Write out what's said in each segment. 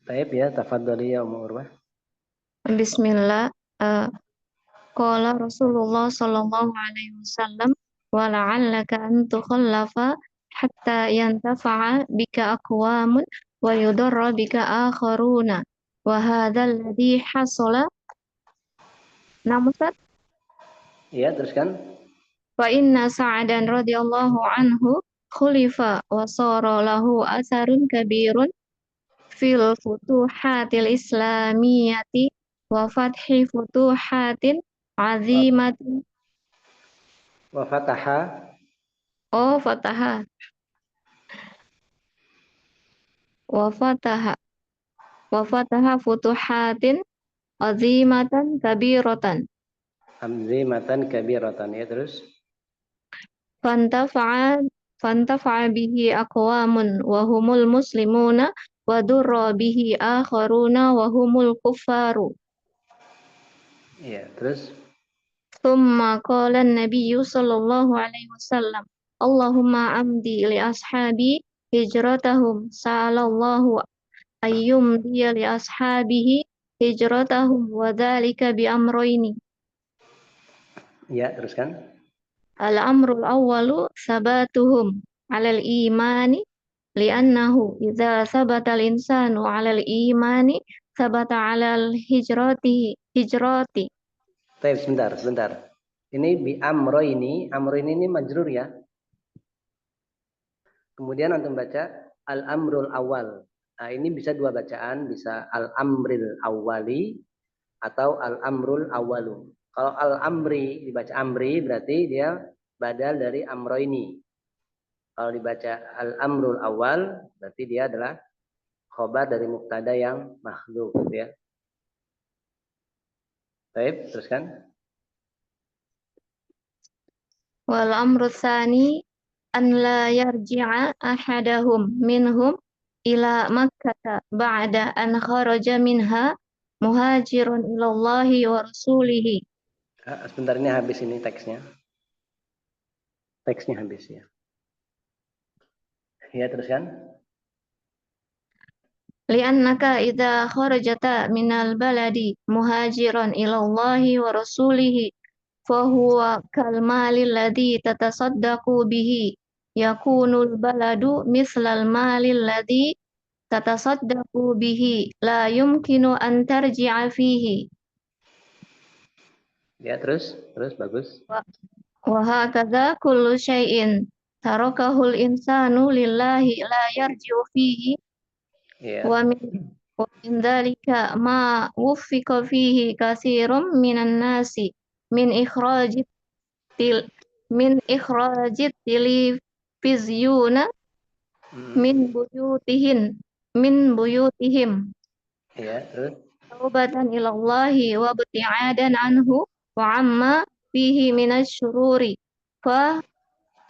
Baik ya, tafadhali ya Ummu Urwah. Bismillah. eh, Qala Rasulullah sallallahu alaihi wasallam wa la'allaka an tukhallafa hatta yantafa'a bika aqwamun wa yudarra bika akharuna wa hadzal ladzi hasala. Nah, Ustaz, Iya, teruskan. fa inna Sa'dan radhiyallahu anhu khulifa wa sara lahu asarun kabirun fil futuhatil islamiyati wa fathi futuhatin azimatin. Wa fataha. Oh, fataha. Wa fataha. Wa fataha futuhatin azimatan kabiratan. Hamzimatan kabiratan ya, terus. Fantafa'a fantafa'a bihi aqwamun wa humul muslimuna wa durra bihi akharuna wa humul kuffaru. Iya, terus. Thumma qala an-nabiyyu sallallahu alaihi wasallam, Allahumma amdi li ashabi hijratahum sa'alallahu ayyum dia li ashabihi hijratahum wa dzalika bi amrayni. Iya, teruskan. Al-amrul awwalu sabatuhum 'alal imani li'annahu idza sabata al-insanu 'alal imani sabata 'alal hijrati. Baik, sebentar. Ini bi amro ini majrur ya. Kemudian antum baca al-amrul awal. Nah, ini bisa dua bacaan, bisa al-amril awali atau al-amrul awalu. Kalau al-amri dibaca amri berarti dia badal dari amro ini. Kalau dibaca al-amrul awal berarti dia adalah khobar dari mubtada yang makhluk gitu ya. Baik, teruskan. Wal amru tsani an la yarji'a ahadahum minhum ila Makkah ba'da an kharaja minha muhajirun ilallahi wa rasulihi. Sebentar, ini habis ini teksnya. Teksnya habis ya. Ya, teruskan. Li'annaka idza kharajata minal baladi muhajiran ilallahi wa rasulihi fahuwa kal malil ladzi tatasaddaqu bihi yakunul baladu mislal malil ladzi tatasaddaqu bihi la yumkinu an tarji'a fihi Ya, terus bagus. wa hakadha kullu syai'in tarakahul insanu lillahi la yarji'u fihi wa Ya. min wa min dzalika ma wuffiqa fihi katsirum minan nasi min ikhrajit til min ikhrajit televizyuna min Hmm. buyutihin min buyutihim Ya, terus. taubatan ilallahi wa bti'adan anhu wa amma fihi minasyururi fa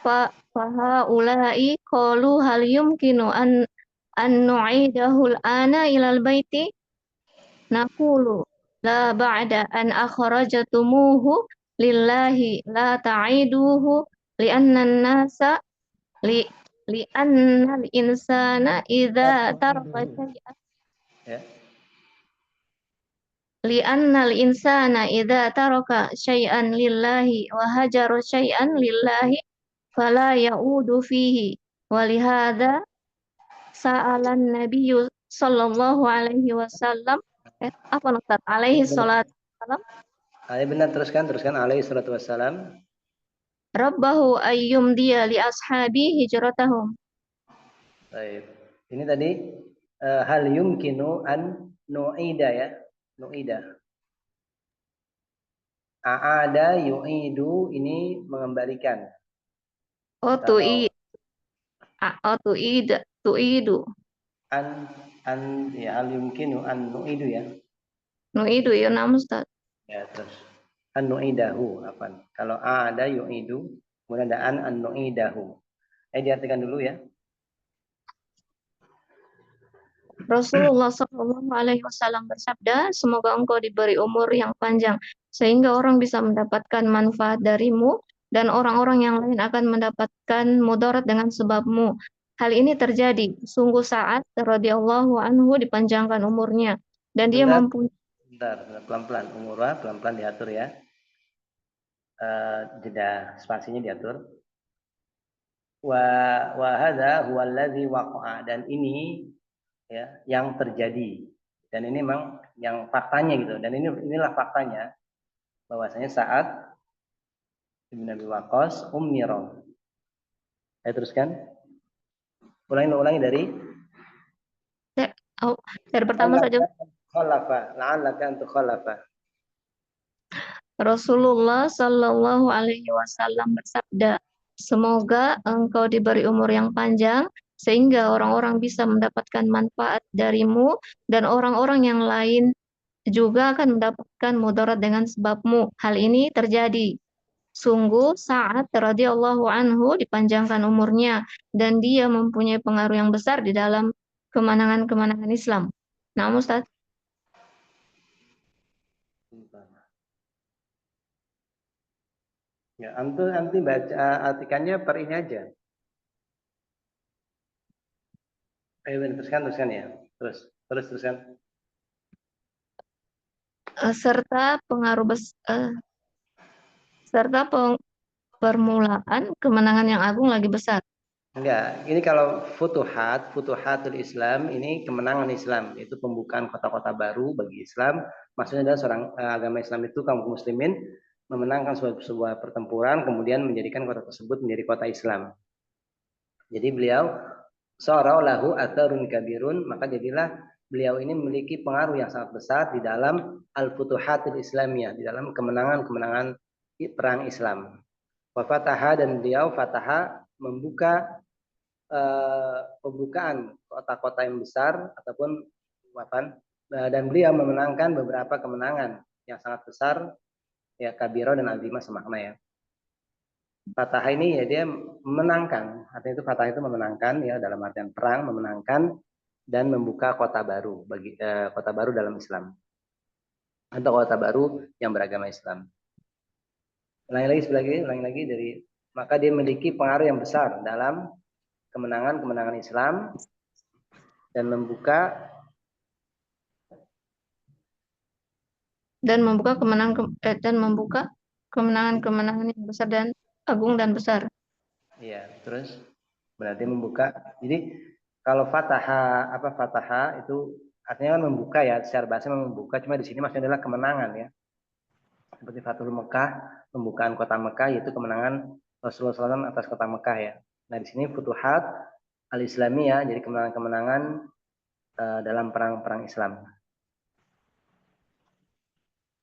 fa fahaula'i qalu hal yumkinu an nu'idahu al-ana ilal baiti naqulu la ba'da an akhrajatumuhu lillahi la ta'iduhu li'anna an-nasa li li'anna al-insana idza taraka syai'an Ya. li'anna al-insana idza taraka syai'an lillahi wa hajara syai'an lillahi fala ya'udu fihi wa lihadza sa'alan nabiyyu sallallahu alaihi wasallam apa Ustaz alaihi salatu wasallam Benar, teruskan alaihi salatu wassalam. Rabbahu ayyum dia li ashabi hijratahum. Baik. Ini tadi hal yumkinu an nu'ida ya. Nu'ida. A'ada yu'idu ini mengembalikan. Oh Kalau tu'idu. an an ya hal yumkinu an nu'idu ya. Nu'idu ya nam Ustaz. Ya, terus an nu'idahu apa? Kalau a'ada yu'idu kemudian ada an nu'idahu. Diartikan dulu ya. Rasulullah Shallallahu Alaihi Wasallam bersabda, semoga engkau diberi umur yang panjang sehingga orang bisa mendapatkan manfaat darimu dan orang-orang yang lain akan mendapatkan mudarat dengan sebabmu. Hal ini terjadi. Sungguh Sa'ad radhiyallahu anhu dipanjangkan umurnya dan dia Bentar, mempunyai bentar, pelan-pelan. Umurnya pelan-pelan diatur ya. Jeda spasinya diatur. Wa hadza huwa allazi waqa'a, dan ini ya yang terjadi. Dan ini memang yang faktanya gitu. Dan inilah faktanya bahwasanya saat Ibnu Abi Waqqas umniro. Saya teruskan. Ulangi dari oh, dari pertama saja. khalafa, la'allaka an tukhalafa. Rasulullah Shallallahu Alaihi Wasallam bersabda, semoga engkau diberi umur yang panjang sehingga orang-orang bisa mendapatkan manfaat darimu dan orang-orang yang lain juga akan mendapatkan mudarat dengan sebabmu. Hal ini terjadi. Sungguh Sa'ad radhiyallahu anhu dipanjangkan umurnya dan dia mempunyai pengaruh yang besar di dalam kemenangan-kemenangan Islam. Nah, Ustaz, Ya, nanti baca artikannya per ini aja. Ayo teruskan ya. Teruskan. serta pengaruh serta permulaan kemenangan yang agung lagi besar. Enggak, ini kalau futuhatul Islam, ini kemenangan Islam, itu pembukaan kota-kota baru bagi Islam. Maksudnya adalah seorang agama Islam itu kaum muslimin memenangkan sebuah pertempuran, kemudian menjadikan kota tersebut menjadi kota Islam. Jadi beliau seolah-olahu atarun kabirun, maka jadilah beliau ini memiliki pengaruh yang sangat besar di dalam al-futuhatul Islamiyah, di dalam kemenangan-kemenangan perang Islam. Wa fataha, dan beliau fataha membuka pembukaan kota-kota yang besar ataupun dan beliau memenangkan beberapa kemenangan yang sangat besar ya, kabiro dan azimah semakna ya. Fatah ini ya dia memenangkan, artinya itu fatah itu memenangkan ya, dalam artian perang, memenangkan dan membuka kota baru bagi kota baru dalam Islam atau kota baru yang beragama Islam. Ulangi lagi dari maka dia memiliki pengaruh yang besar dalam kemenangan-kemenangan Islam dan membuka kemenangan-kemenangan yang besar dan agung dan besar. Iya, terus berarti membuka. Jadi kalau fataha itu artinya kan membuka ya, secara bahasa membuka, cuma di sini maksudnya adalah kemenangan ya. Seperti Fathul Mekah, pembukaan kota Mekah, yaitu kemenangan Rasulullah SAW atas kota Mekah ya. Nah di sini futuhat al-Islamiyah, jadi kemenangan-kemenangan dalam perang-perang Islam.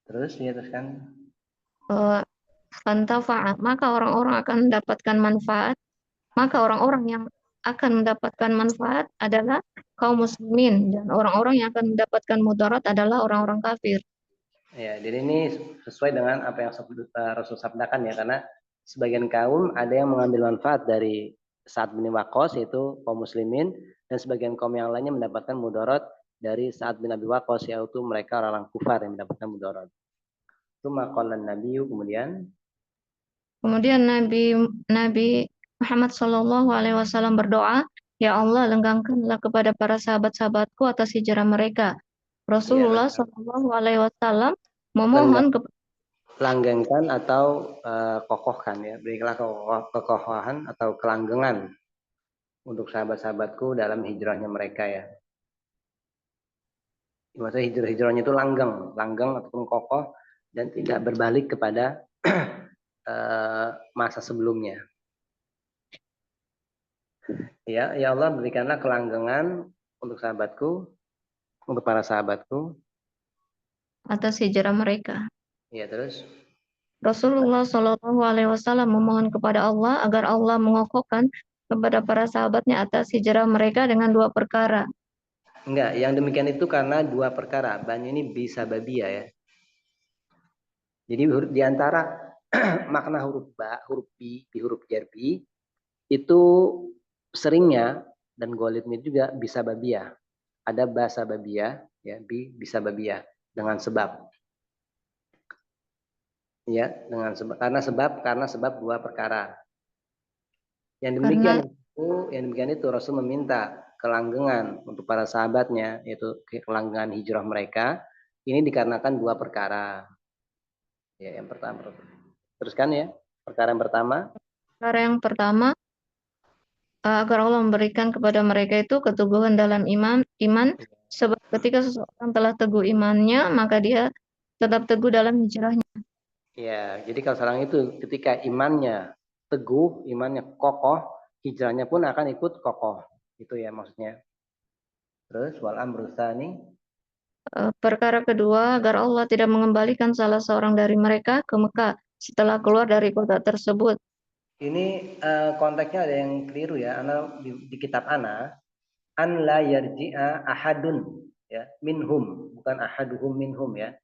Terus ya teruskan. Maka orang-orang akan mendapatkan manfaat. Maka orang-orang yang akan mendapatkan manfaat adalah kaum muslimin dan orang-orang yang akan mendapatkan mudarat adalah orang-orang kafir. Ya, jadi ini sesuai dengan apa yang Rasul sabdakan ya, karena sebagian kaum ada yang mengambil manfaat dari Sa'ad bin Waqqas yaitu kaum muslimin, dan sebagian kaum yang lainnya mendapatkan mudarat dari Sa'ad bin Abi Waqqas yaitu mereka orang kufar yang mendapatkan mudarat. Itu maqalan Nabi, Kemudian Nabi Muhammad Shallallahu Alaihi Wasallam berdoa, Ya Allah, lenggangkanlah kepada para sahabat-sahabatku atas hijrah mereka. Rasulullah ya, Shallallahu Alaihi Wasallam memohon langgengkan atau kokohkan ya, berikanlah kekokohan atau kelanggengan untuk sahabat-sahabatku dalam hijrahnya mereka ya. Maksudnya hijrahnya itu langgeng ataupun kokoh dan tidak berbalik kepada masa sebelumnya. Ya, ya Allah, berikanlah kelanggengan untuk sahabatku, untuk para sahabatku atas hijrah mereka. Ya, terus Rasulullah Shallallahu Alaihi Wasallam memohon kepada Allah agar Allah mengokohkan kepada para sahabatnya atas hijrah mereka dengan dua perkara. Enggak, yang demikian itu karena dua perkara. Ban ini bisa babia ya. Jadi di antara makna huruf ba, huruf bi, huruf jarbi itu seringnya dan golibnya juga bisa babia. Ada bahasa babia ya, bi bisa babia dengan sebab. Ya, dengan sebab karena sebab dua perkara. Yang demikian yang demikian itu Rasul meminta kelanggengan untuk para sahabatnya, yaitu kelanggengan hijrah mereka. Ini dikarenakan dua perkara. Ya, yang pertama. Teruskan ya. Perkara yang pertama. Cara yang pertama, agar Allah memberikan kepada mereka itu keteguhan dalam iman, sebab ketika seseorang telah teguh imannya, maka dia tetap teguh dalam hijrahnya. Ya, jadi kalau seorang itu ketika imannya teguh, imannya kokoh, hijrahnya pun akan ikut kokoh. Itu ya maksudnya. Terus wal amru tsani. Perkara kedua, agar Allah tidak mengembalikan salah seorang dari mereka ke Mekah setelah keluar dari kota tersebut. Ini konteksnya ada yang keliru ya. Di kitab ana an la yarji'a ahadun ya minhum, bukan ahaduhum minhum ya.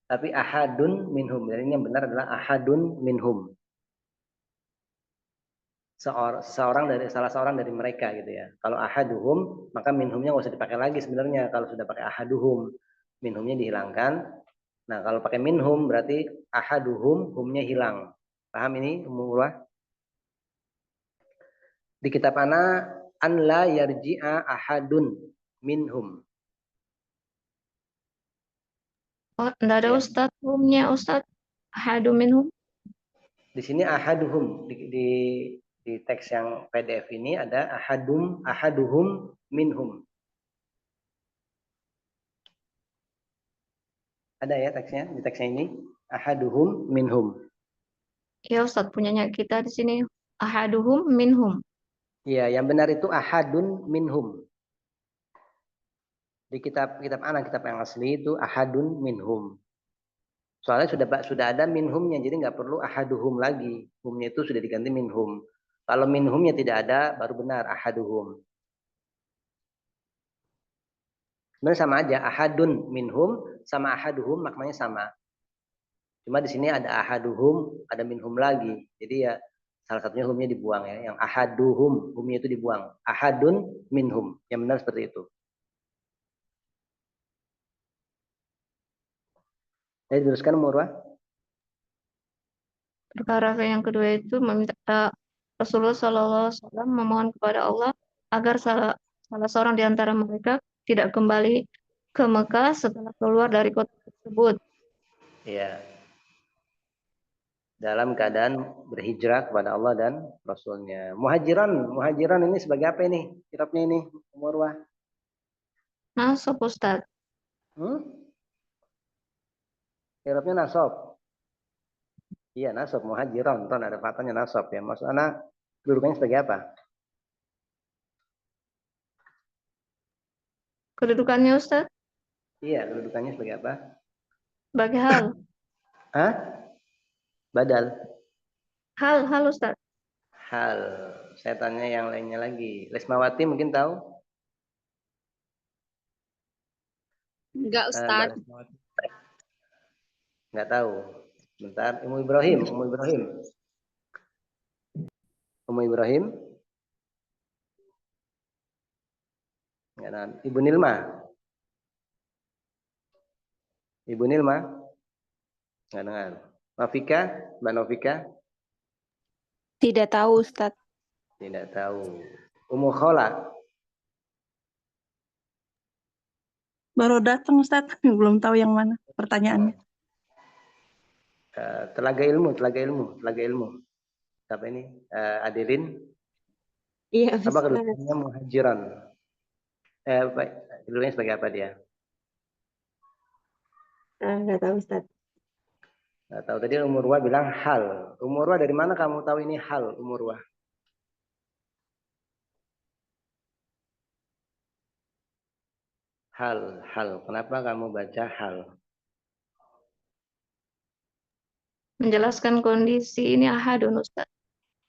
Tapi ahadun minhum. Jadi ini yang benar adalah ahadun minhum. Salah seorang dari mereka gitu ya. Kalau ahaduhum maka minhumnya nggak usah dipakai lagi sebenarnya kalau sudah pakai ahaduhum. Minhumnya dihilangkan. Nah, kalau pakai minhum berarti ahaduhum humnya hilang. Paham ini umurlah? Di kitab ana an la yarji'a ahadun minhum. Oh, tidak ada Ya. Ustadz, humnya Ustadz, ahadu minhum. Di sini ahaduhum di teks yang PDF ini ada ahaduhum minhum. Ada ya teksnya di teksnya ini ahaduhum minhum. Ya Ustadz, punyanya kita di sini, ahaduhum minhum. Iya, yang benar itu ahadun minhum. Di kitab anak kitab yang asli itu ahadun minhum. Soalnya sudah ada minhumnya, jadi nggak perlu ahaduhum lagi. Humnya itu sudah diganti minhum. Kalau minhumnya tidak ada, baru benar ahaduhum. Sebenarnya sama aja, ahadun minhum sama ahaduhum maknanya sama. Cuma di sini ada ahaduhum, ada minhum lagi. Jadi ya salah satunya humnya dibuang ya. Yang ahaduhum, humnya itu dibuang. Ahadun minhum. Yang benar seperti itu. Jadi teruskan Murwah. Perkara yang kedua itu meminta Rasulullah SAW memohon kepada Allah agar salah seorang di antara mereka tidak kembali ke Mekah setelah keluar dari kota tersebut. Ya, dalam keadaan berhijrah kepada Allah dan Rasulnya. Muhajiran ini sebagai apa ini? Kitabnya ini, Murwah. Nah, Sob Ustadz, Kitabnya nasab. Iya, nasab muhajiran. Kan ada fatanya nasab ya. Maksud anak kedudukannya sebagai apa? kedudukannya Ustadz, Iya, kedudukannya sebagai apa? bagi hal. Hah? Badal. Hal Ustadz. Hal. Saya tanya yang lainnya lagi. Lesmawati mungkin tahu? Enggak, Mbak Ustadz. Lesmawati. Nggak tahu. Bentar. Umu Ibrahim. Umu Ibrahim. Nggak tahu. Ibu Nilma. Nggak dengar. Novika. Mbak Novika. Tidak tahu, Ustadz. Tidak tahu. Umu Khola. Baru datang Ustadz, belum tahu yang mana pertanyaannya. Telaga ilmu. Siapa ini? Adelin. Iya, Apa Ustadz. kedudukannya muhajiran? Kedudukannya sebagai apa dia? Enggak tahu, Ustadz. Nggak tahu. Tadi Umurwa bilang hal. Umurwa dari mana kamu tahu ini hal, Umurwa? Hal. Kenapa kamu baca hal? Menjelaskan kondisi ini ahadun Ustadz.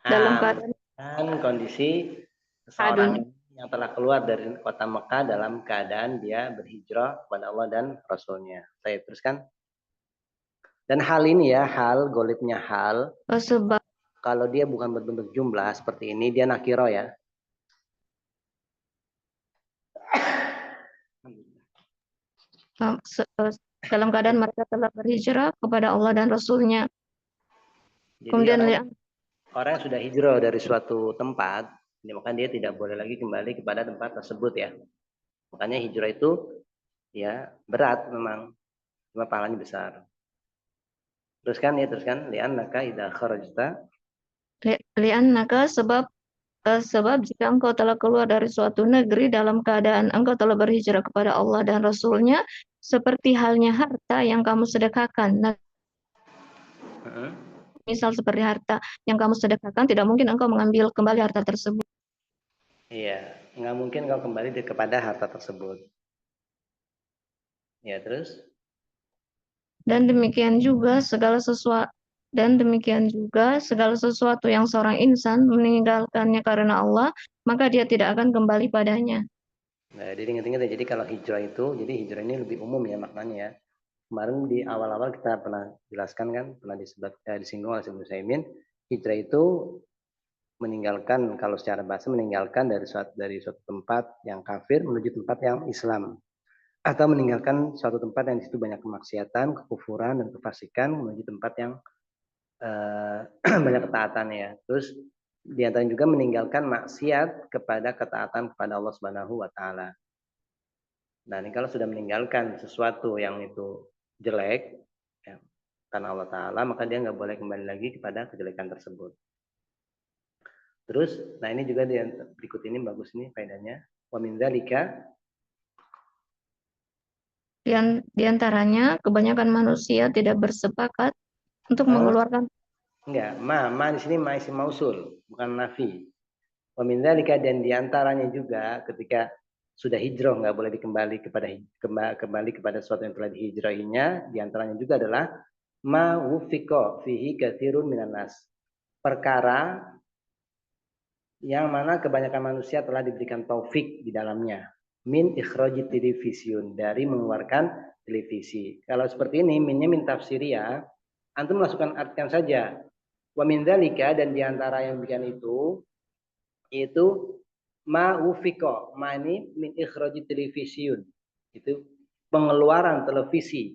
Dalam keadaan Kondisi seseorang ahadun. yang telah keluar dari kota Mekah dalam keadaan dia berhijrah kepada Allah dan Rasulnya. Saya teruskan. Dan hal ini ya, golibnya hal. Sebab Kalau dia bukan berbentuk jumlah seperti ini, dia nakiro ya. dalam keadaan mereka telah berhijrah kepada Allah dan Rasulnya. Jadi Kemudian orang yang sudah hijrah dari suatu tempat, Jadi maka dia tidak boleh lagi kembali kepada tempat tersebut ya. Makanya hijrah itu ya berat memang, cuma pahalanya besar. Teruskan, li'annaka idza kharajta, Li'annaka sebab jika engkau telah keluar dari suatu negeri dalam keadaan engkau telah berhijrah kepada Allah dan Rasul-Nya, seperti halnya harta yang kamu sedekahkan. Nah, misal seperti harta yang kamu sedekahkan, tidak mungkin engkau mengambil kembali harta tersebut. iya, nggak mungkin kau kembali kepada harta tersebut. Ya, terus? Dan demikian juga segala sesuatu yang seorang insan meninggalkannya karena Allah, maka dia tidak akan kembali padanya. Nah, jadi ingat-ingat ya, jadi kalau hijrah itu, jadi hijrah ini lebih umum ya maknanya ya. Kemarin di awal-awal kita pernah jelaskan kan, pernah disinggung oleh Ibnu Utsaimin, hijrah itu meninggalkan, kalau secara bahasa meninggalkan dari suatu tempat yang kafir menuju tempat yang Islam, atau meninggalkan suatu tempat yang di situ banyak kemaksiatan, kekufuran dan kefasikan menuju tempat yang banyak ketaatan ya. Terus di antaranya juga meninggalkan maksiat kepada ketaatan kepada Allah Subhanahu wa taala. Nah, ini kalau sudah meninggalkan sesuatu yang itu jelek ya, karena Allah taala, maka dia nggak boleh kembali lagi kepada kejelekan tersebut. Terus, nah ini juga berikut ini bagus nih faedahnya. Wa min dzalika, Di antaranya, kebanyakan manusia tidak bersepakat untuk mengeluarkan enggak, ma di sini ma isim mausul, bukan nafi. Wa min dzalika, dan di antaranya juga ketika sudah hijrah nggak boleh kembali kepada sesuatu yang telah dihijrahinya. Di antaranya juga adalah ma wufiqa fihi katsirun minan nas. Perkara yang mana kebanyakan manusia telah diberikan taufik di dalamnya. Min ikhraji televisiun, dari mengeluarkan televisi. Kalau seperti ini, minnya min tafsiriyah, antum masukkan artikan saja. Wa min dzalika, dan diantara yang demikian itu, yaitu ma wufiqa, ma ini min ikhraji televisiun. Itu pengeluaran televisi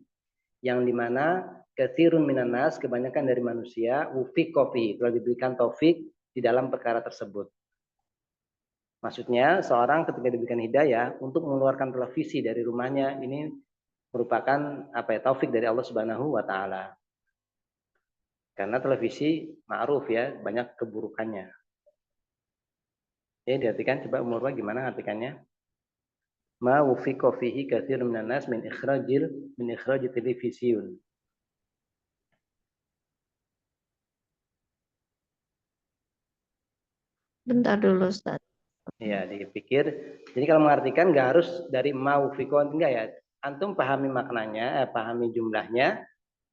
yang dimana katsirun minan nas, kebanyakan dari manusia, wufiqa fi, telah diberikan taufik di dalam perkara tersebut. Maksudnya seorang ketika diberikan hidayah untuk mengeluarkan televisi dari rumahnya, ini merupakan taufik dari Allah Subhanahu wa taala. Karena televisi ma'ruf ya, banyak keburukannya. Ya, diartikan coba umurnya gimana artikannya? Ma wufiqa fihi katsirun minan nas min ikhraji televisiun. bentar dulu, Ustaz. Ya, dipikir. Jadi kalau mengartikan nggak harus dari ma wufiqa, enggak ya. Antum pahami maknanya, pahami jumlahnya.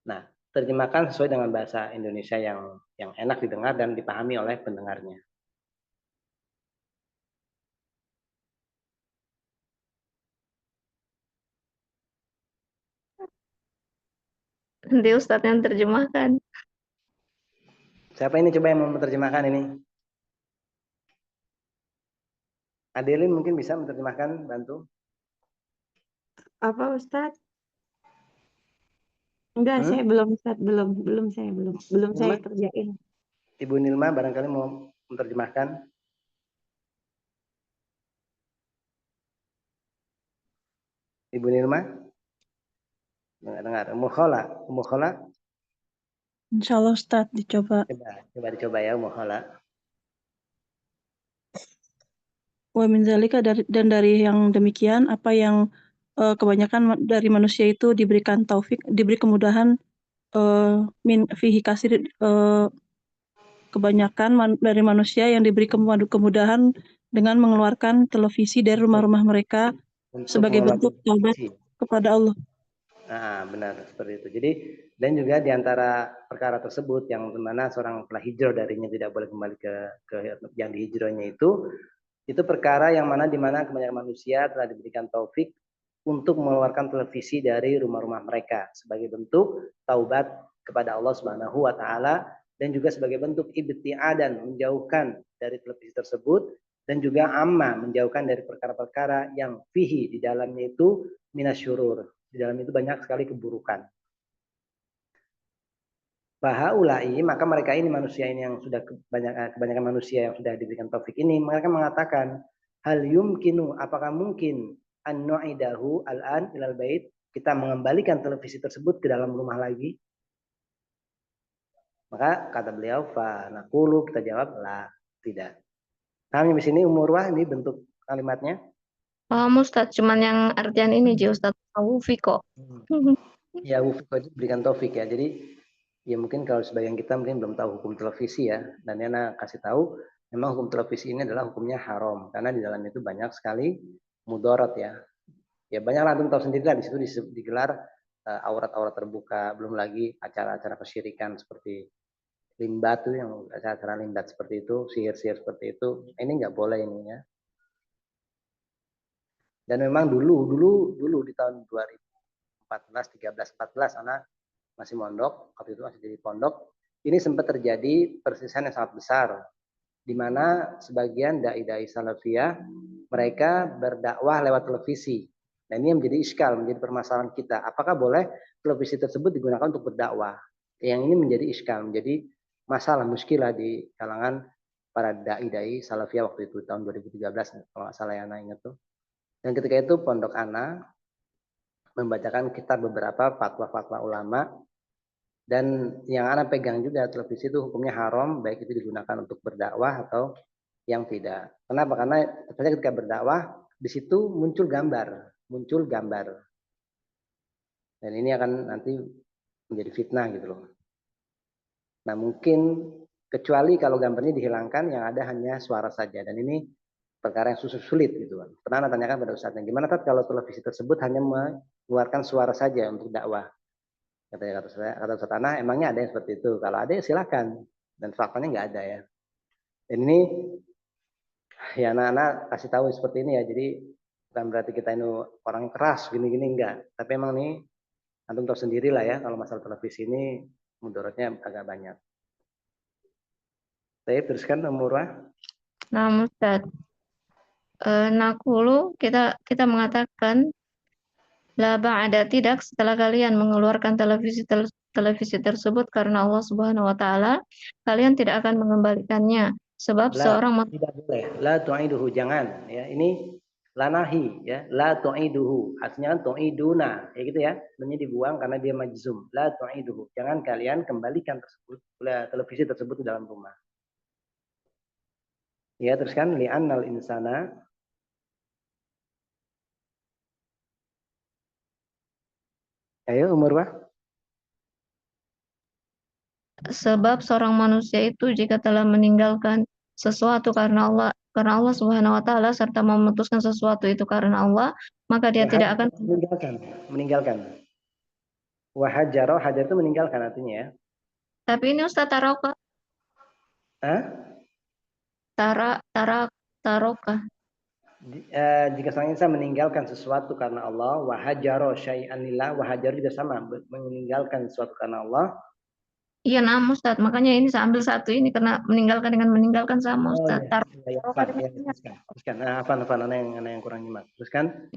Nah, terjemahkan sesuai dengan bahasa Indonesia yang enak didengar dan dipahami oleh pendengarnya. Nanti Ustadz yang terjemahkan. Siapa ini coba yang mau menerjemahkan ini? Adelin mungkin bisa menerjemahkan, bantu. Apa Ustadz? Enggak, saya belum Ustadz, belum saya kerjain. Ibu Nilma barangkali mau menerjemahkan. Ibu Nilma? Dengar. Mukhola. Insya Allah Ustaz dicoba. Coba dicoba ya Mukhola. Wa min dzalika, dan dari yang demikian apa yang kebanyakan dari manusia itu diberikan taufik, diberi kemudahan, min fihi kasir, kebanyakan dari manusia yang diberi kemudahan dengan mengeluarkan televisi dari rumah-rumah mereka sebagai bentuk taubat kepada Allah. Nah, benar seperti itu. Jadi dan juga diantara perkara tersebut yang mana seorang telah hijrah darinya tidak boleh kembali ke yang dihijrahnya itu perkara yang mana dimana kebanyakan manusia telah diberikan taufik untuk mengeluarkan televisi dari rumah-rumah mereka sebagai bentuk taubat kepada Allah Subhanahu wa taala, dan juga sebagai bentuk ibtiadan, menjauhkan dari televisi tersebut, dan juga amma, menjauhkan dari perkara-perkara yang fihi, di dalamnya itu minasyurur, di dalam itu banyak sekali keburukan. Fahaulai, maka mereka ini manusia ini yang sudah kebanyakan manusia yang sudah diberikan taufik ini, mereka mengatakan, hal yumkinu, apakah mungkin an nu'idahu al-an ilal bait, kita mengembalikan televisi tersebut ke dalam rumah lagi? Maka kata beliau, fa naqulu, kita jawab, la, tidak. Paham di sini Umurwah, ini bentuk kalimatnya? Paham Ustaz, cuman yang artian ini Ji Ustaz, Awufi kok. Ya, Wufiq itu berikan taufik ya. Jadi ya mungkin kalau sebagian kita mungkin belum tahu hukum televisi ya. Dan Yana kasih tahu, memang hukum televisi ini adalah hukumnya haram karena di dalam itu banyak sekali mudarat ya. Ya banyak lah, tahu sendiri lah, di situ digelar aurat-aurat terbuka, belum lagi acara-acara kesyirikan seperti limbat tuh, yang acara-acara limbat seperti itu, sihir-sihir seperti itu. Ini nggak boleh ini ya. Dan memang dulu di tahun 2014, 13, 14 anak masih mondok, waktu itu masih jadi pondok, ini sempat terjadi perselisihan yang sangat besar, di mana sebagian dai-dai salafiyah mereka berdakwah lewat televisi. Dan ini yang menjadi iskal, menjadi permasalahan kita. Apakah boleh televisi tersebut digunakan untuk berdakwah? Yang ini menjadi iskal, menjadi masalah muskilah di kalangan para dai-dai salafiyah waktu itu, tahun 2013, kalau nggak salah ya, anak ingat tuh. Dan ketika itu pondok anak membacakan kitab beberapa fatwa-fatwa ulama, dan yang anak pegang juga televisi itu hukumnya haram, baik itu digunakan untuk berdakwah atau yang tidak. Kenapa? Karena ketika berdakwah di situ muncul gambar, dan ini akan nanti menjadi fitnah gitu loh. Nah mungkin kecuali kalau gambarnya dihilangkan, yang ada hanya suara saja, dan ini perkara yang sulit gitu kan. Pernah tanyakan pada Ustaznya, gimana Tat kalau televisi tersebut hanya mengeluarkan suara saja untuk dakwah? Kata Ustaz Tanah, emangnya ada yang seperti itu? Kalau ada ya silakan. Dan faktanya nggak ada ya. Dan ini ya anak-anak kasih tahu seperti ini ya. Jadi bukan berarti kita ini orang keras gini-gini, enggak. Tapi emang nih antum tahu sendiri lah ya, kalau masalah televisi ini mudaratnya agak banyak. Saya teruskan Umurwah. Nah Ustaz, nakulu kita mengatakan la ba'da, tidak setelah kalian mengeluarkan televisi tersebut karena Allah Subhanahu wa taala, kalian tidak akan mengembalikannya sebab La, seorang tidak boleh. La tu'iduhu, jangan ya. Ini lanahi ya, la tu'iduhu. Aslinya kan tu'iduna, ya gitu ya. Sebenarnya dibuang karena dia majzum. La tu'iduhu. Jangan kalian kembalikan televisi tersebut ke dalam rumah. Ya, teruskan li'annal insana. Ayo Umurwah. sebab seorang manusia itu jika telah meninggalkan sesuatu karena Allah Subhanahu wa taala serta memutuskan sesuatu itu karena Allah, maka dia tidak akan. Meninggalkan. Wahajaro, hajar itu meninggalkan artinya ya. Tapi ini Ustaz taroka. Hah? Taroka. Jika seorang insan meninggalkan sesuatu karena Allah, wahajaro syai'an lillah, wahajaro juga sama, meninggalkan sesuatu karena Allah. Iya, nah Ustaz, makanya ini saya ambil satu ini karena meninggalkan dengan meninggalkan sama Oh Ustaz. iya, Taroka dengan teruskan. Nah, apa anak yang kurang nyimak. Teruskan.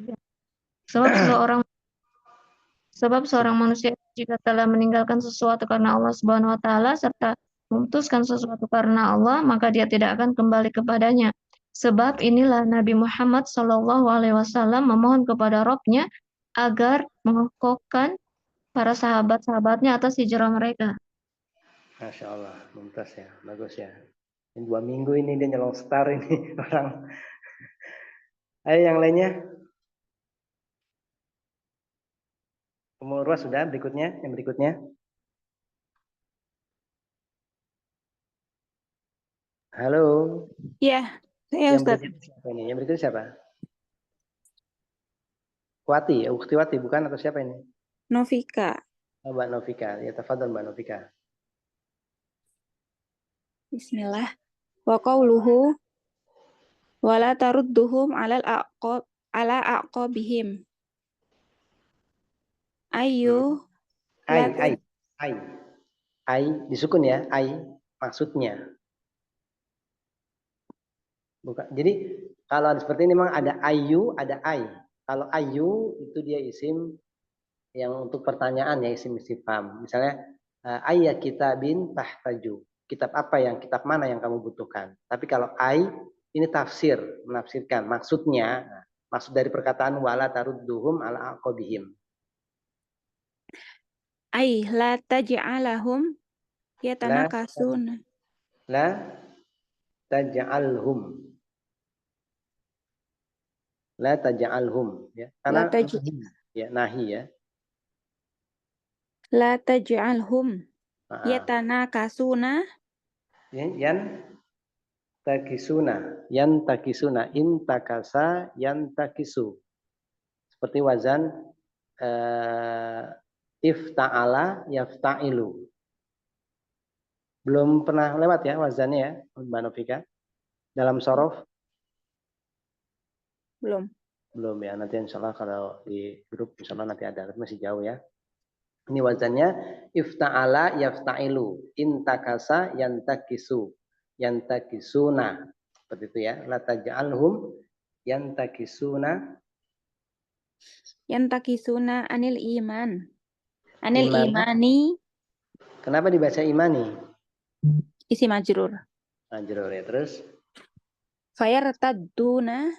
Sebab seorang manusia jika telah meninggalkan sesuatu karena Allah Subhanahu wa taala serta memutuskan sesuatu karena Allah, maka dia tidak akan kembali kepadanya. Sebab inilah Nabi Muhammad Shallallahu alaihi wasallam memohon kepada Rabb-nya agar mengokohkan para sahabat-sahabatnya atas hijrah mereka. Masya Allah, mumtaz ya, bagus ya. Ini 2 minggu ini dia nyolong star ini orang. Ayo yang lainnya. Umurwah sudah, yang berikutnya. Halo. Iya, saya Yang Ustaz. berikutnya siapa ini? Yang berikutnya siapa? Wati, Ukti Wati bukan, atau siapa ini? Novika. Oh, Mbak Novika. Ya, tafadhol Mbak Novika. Bismillah. Wa qauluhu wala tarudduhum ala aqabihim. Ayu Ai disukun ya, ai maksudnya. Bukan. Jadi kalau seperti ini memang ada ayu, ada ai. Kalau ayu itu dia isim yang untuk pertanyaan ya, isim istifham. Misalnya ayya kitabin tahtaju. Kitab mana yang kamu butuhkan. Tapi kalau ini tafsir, menafsirkan. Maksudnya, maksud dari perkataan wala tarudduhum ala aqabihim. Ay la taj'alahum yatanakasuna. La taj'alhum. La taj'alhum. Ya. Karena nahi ya. La taj'alhum yatanakasuna. Yan takisuna in takasa yan takisu, seperti wazan ifta'ala yafta'ilu. Belum pernah lewat ya wazannya ya Mbak Novika dalam sorof? Belum ya, nanti insya Allah kalau di grup insya Allah nanti ada, masih jauh ya. Ini wazannya ifta'ala yafta'ilu in takasa yan takisu yantakisuna, seperti itu ya. La taj'alhum yantakisuna Anil iman. Anil imani. Kenapa dibaca imani? Isi majrur. Majrur ya. Terus fayartadduna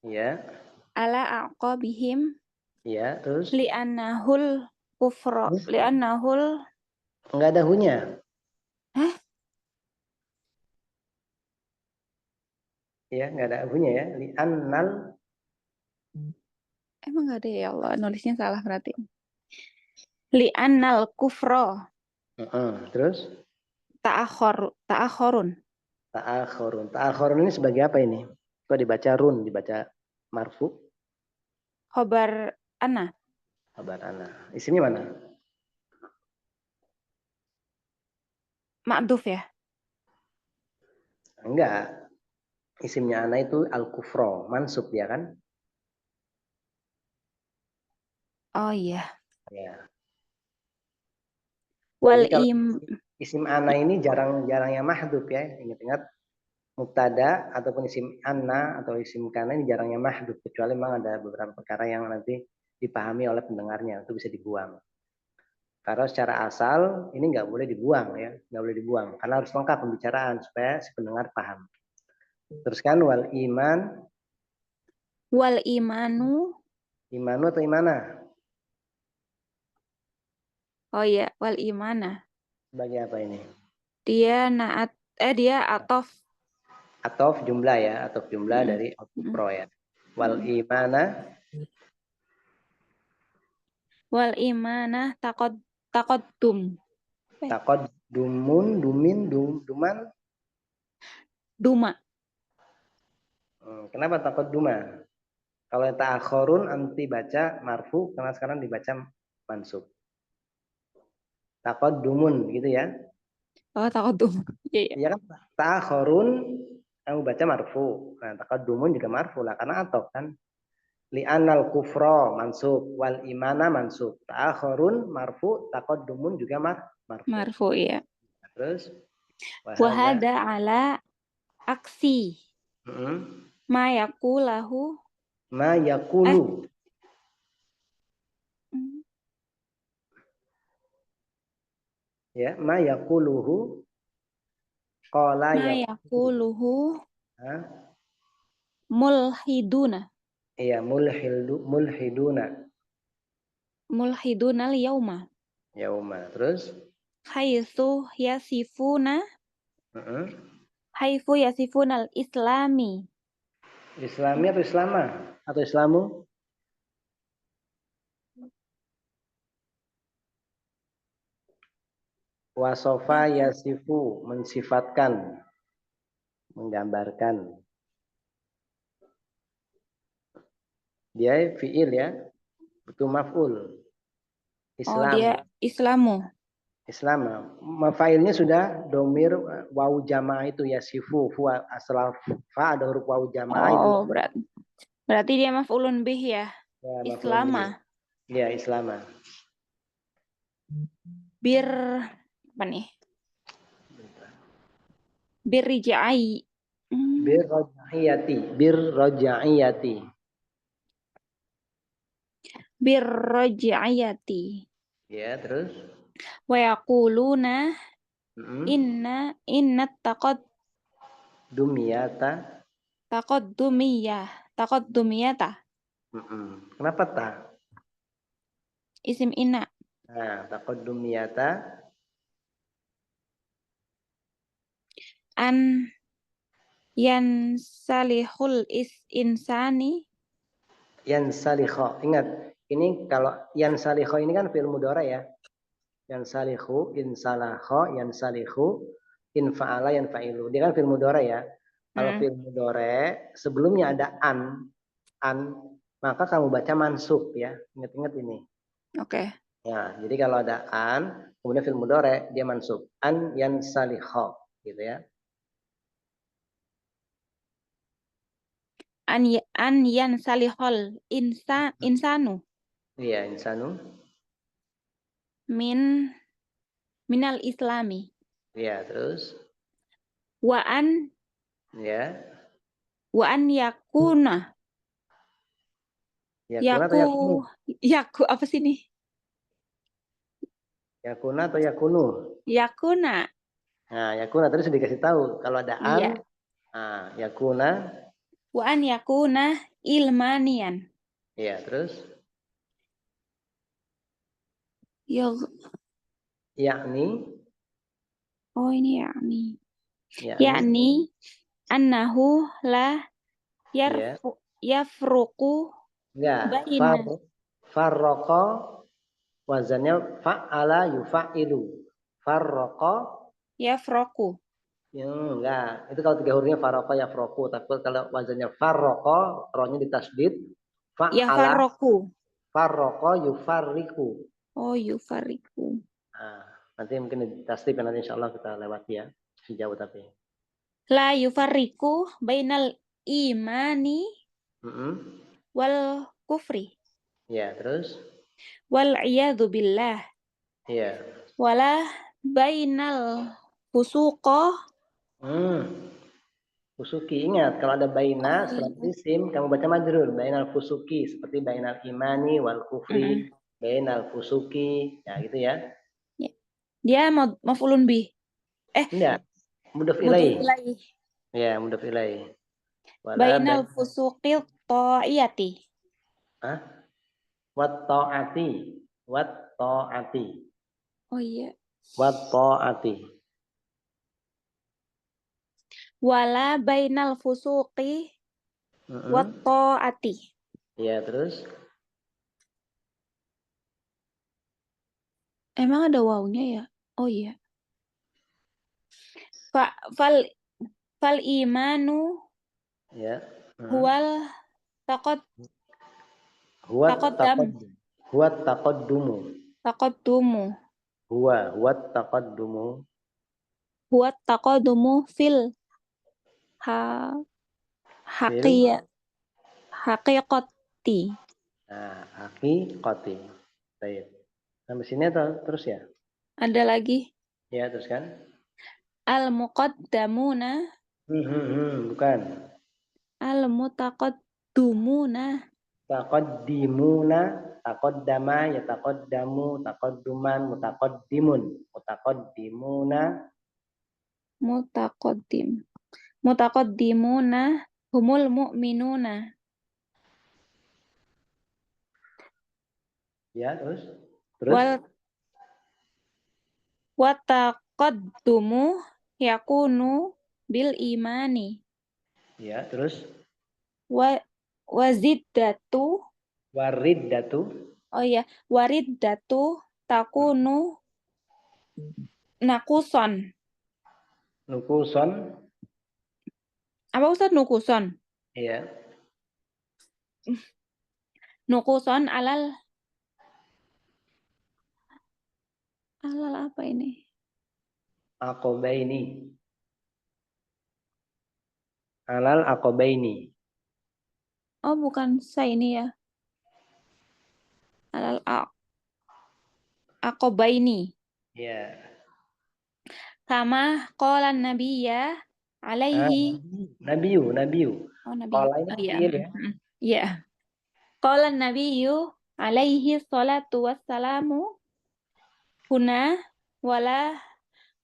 ya ala aqabihim ya. Terus li'annahul kufra li'annahul enggak ada hunya. Hah? Ya, enggak ada hunya ya. Li'annal emang enggak ada ya Allah, nulisnya salah berarti. Li'annal kufra. Terus ta'akhurun. Ta'akhurun ini sebagai apa ini? Kok dibaca run, dibaca marfu? Khobar ana. Isimnya mana? Ma'duf ya? Enggak. Isimnya ana itu al-kufra, mansub ya kan? Oh iya. Ya. Wal isim ana ini jarang yang mahdhuf ya. Ingat-ingat mubtada ataupun isim anna atau isim kana ini jarangnya mahdhuf, kecuali memang ada beberapa perkara yang nanti dipahami oleh pendengarnya, itu bisa dibuang. Karena secara asal ini nggak boleh dibuang ya, nggak boleh dibuang karena harus lengkap pembicaraan supaya si pendengar paham. Teruskan wal imanu atau imana? Oh iya, wal imana. Sebagai apa ini? Dia atof. Atof jumlah ya, atof jumlah dari al-kufra ya. Wal imana taqaddum. Duman. Duma. Kenapa taqadduma? Kalau ta'akhurun anti baca marfu karena sekarang dibaca mansub. Taqaddumun gitu ya. Oh, taqaddum. Iya kan? Ta'akhurun kamu baca marfu. Nah, taqaddumun juga marfu lah karena atop kan. Li'anal kufra mansub wal imana mansub. Ta'akhurun marfu, taqaddumun juga marfu. Marfu ya. Terus wahada ala aksi. Ma yakulu. Ya, ma yakuluhu qala yakuluhu mulhiduna. Iya, mulhiduna yauma. Terus haitsu yasifuna al-islami. Islami atau islama? Atau islamu? Wasofa yasifu, mensifatkan, menggambarkan. Dia fi'il ya, betul maf'ul. Islam. Oh, dia islamu. Islam. Mafailnya sudah domir wawu jamaah itu yasifu. Asal fa ada huruf wawu jamaah itu. Oh, berarti dia maf'ulun bih ya. Islama. Iya, islama. Apa nih? Birraja'iyati. Ya, terus? Wa yaquluna Mm-mm. inna Dumiyata. taqaddumiyata. Mm-mm. Kenapa ta? Isim inna. Nah, taqaddumiyata. An yansalihul insani. Yansalikho. Ingat, ini kalau yansalikho ini kan fi'il mudhari ya. Yansalihu, insalakho, yansalihu, infa'ala, yanfa'ilu. Dia kan fi'il mudhari ya. Kalau fi'il mudhari sebelumnya ada an, maka kamu baca mansub ya. Ingat-ingat ini. Oke. Ya, jadi kalau ada an, kemudian fi'il mudhari dia mansub. An yansalikho, gitu ya. An yansalihul insanu Iya, insanu. minal islami. Iya, terus. Wa an Ya. yakuna. Yakuna atau yakunu? Yaku apa sih nih? Yakuna atau yakunu? Yakuna. Nah, yakuna tadi sudah dikasih tahu. Kalau ada an, Iya. nah, yakuna. Wa an yakuna ilmanian. Iya, terus. Yakni. Oh ini yakni. Yakni. Yakni annahu la Iya. yafruqu Enggak. baina. Farroko. Wazannya fa'ala yufa'ilu. Farroko. Yafruqu. Enggak. Itu kalau 3 hurufnya farroko yafroku. Tapi kalau wazannya farroko, rohnya ditasdid. Fa'ala. Yafarroku. Farroko yufarriku. Oh yufariku. Nah, nanti mungkin ditasdid nanti insya Allah kita lewati ya. Sejauh tapi. La yufariku bainal imani wal kufri. Ya, terus? Wal iyadzu billah. Iya. Wala bainal fusuqah. Fusuki, ingat kalau ada baina setelah isim kamu baca majrur, bainal fusuki seperti bainal imani wal kufri, bainal fusuki, ya gitu ya. Dia maf'ulun bih. Enggak, mudhaf Mudhaf ilaih. ilaih. Ya, mudhaf ilaih. Bainal fusuqi ta'iyati. Hah? Wat ta'ati. Wat ta'ati. Oh iya. Wat ta'ati. Wala bainal fusuqi wa ta'ati. Ya, terus? Emang ada wawunya ya? Oh iya. Fal imanu Ya. huwal Huwat taqaddumu. taqaddumu. Huwat taqaddumu. Huwat taqaddumu fil haqiqati. Nah, haqiqati. Baik. Sampai sini atau terus ya? Ada lagi. Ya, terus kan? Al-muqaddamuna. Bukan. Al-mutaqaddumuna. Taqaddimuna, taqaddama, ya taqaddamu, taqadduman, mutaqaddimun, mutaqaddimuna. Mutaqaddimuna humul mu'minuna. Ya, terus? Wa taqaddumu yakunu bil imani. Ya, terus? Waziddatu. Wariddatu. Oh iya, wariddatu takunu nakuson. Nukuson. Apa Ustaz nukuson? Iya. Nukuson alal apa ini? Aqobaini. Alal aqobaini. Oh bukan saya ini ya. Alal aqobaini. Ya. Kama qala nabiyya alaihi. Nabiyu. Oh nabi. Qala ini Oh iya. fi'il ya. Iya. Qala nabiyyu alaihi salatu wassalamu huna wala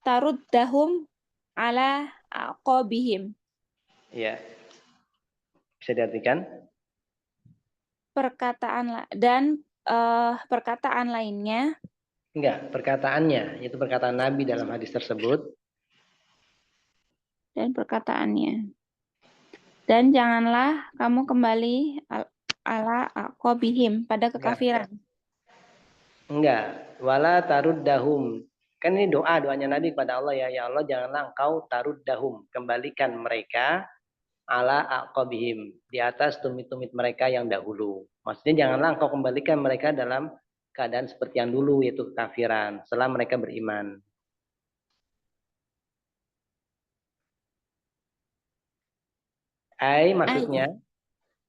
taruddahum ala aqabihim. Ya, bisa diartikan? Perkataan lainnya Enggak, perkataannya, yaitu perkataan Nabi dalam hadis tersebut. dan perkataannya. Dan janganlah kamu kembali ala aqabihim pada kekafiran. Enggak, wala taruddahum. Kan ini doanya Nabi kepada Allah, ya Allah janganlah engkau taruddahum, kembalikan mereka ala aqabihim, di atas tumit-tumit mereka yang dahulu. Maksudnya janganlah engkau kembalikan mereka dalam keadaan seperti yang dulu, yaitu kekafiran setelah mereka beriman.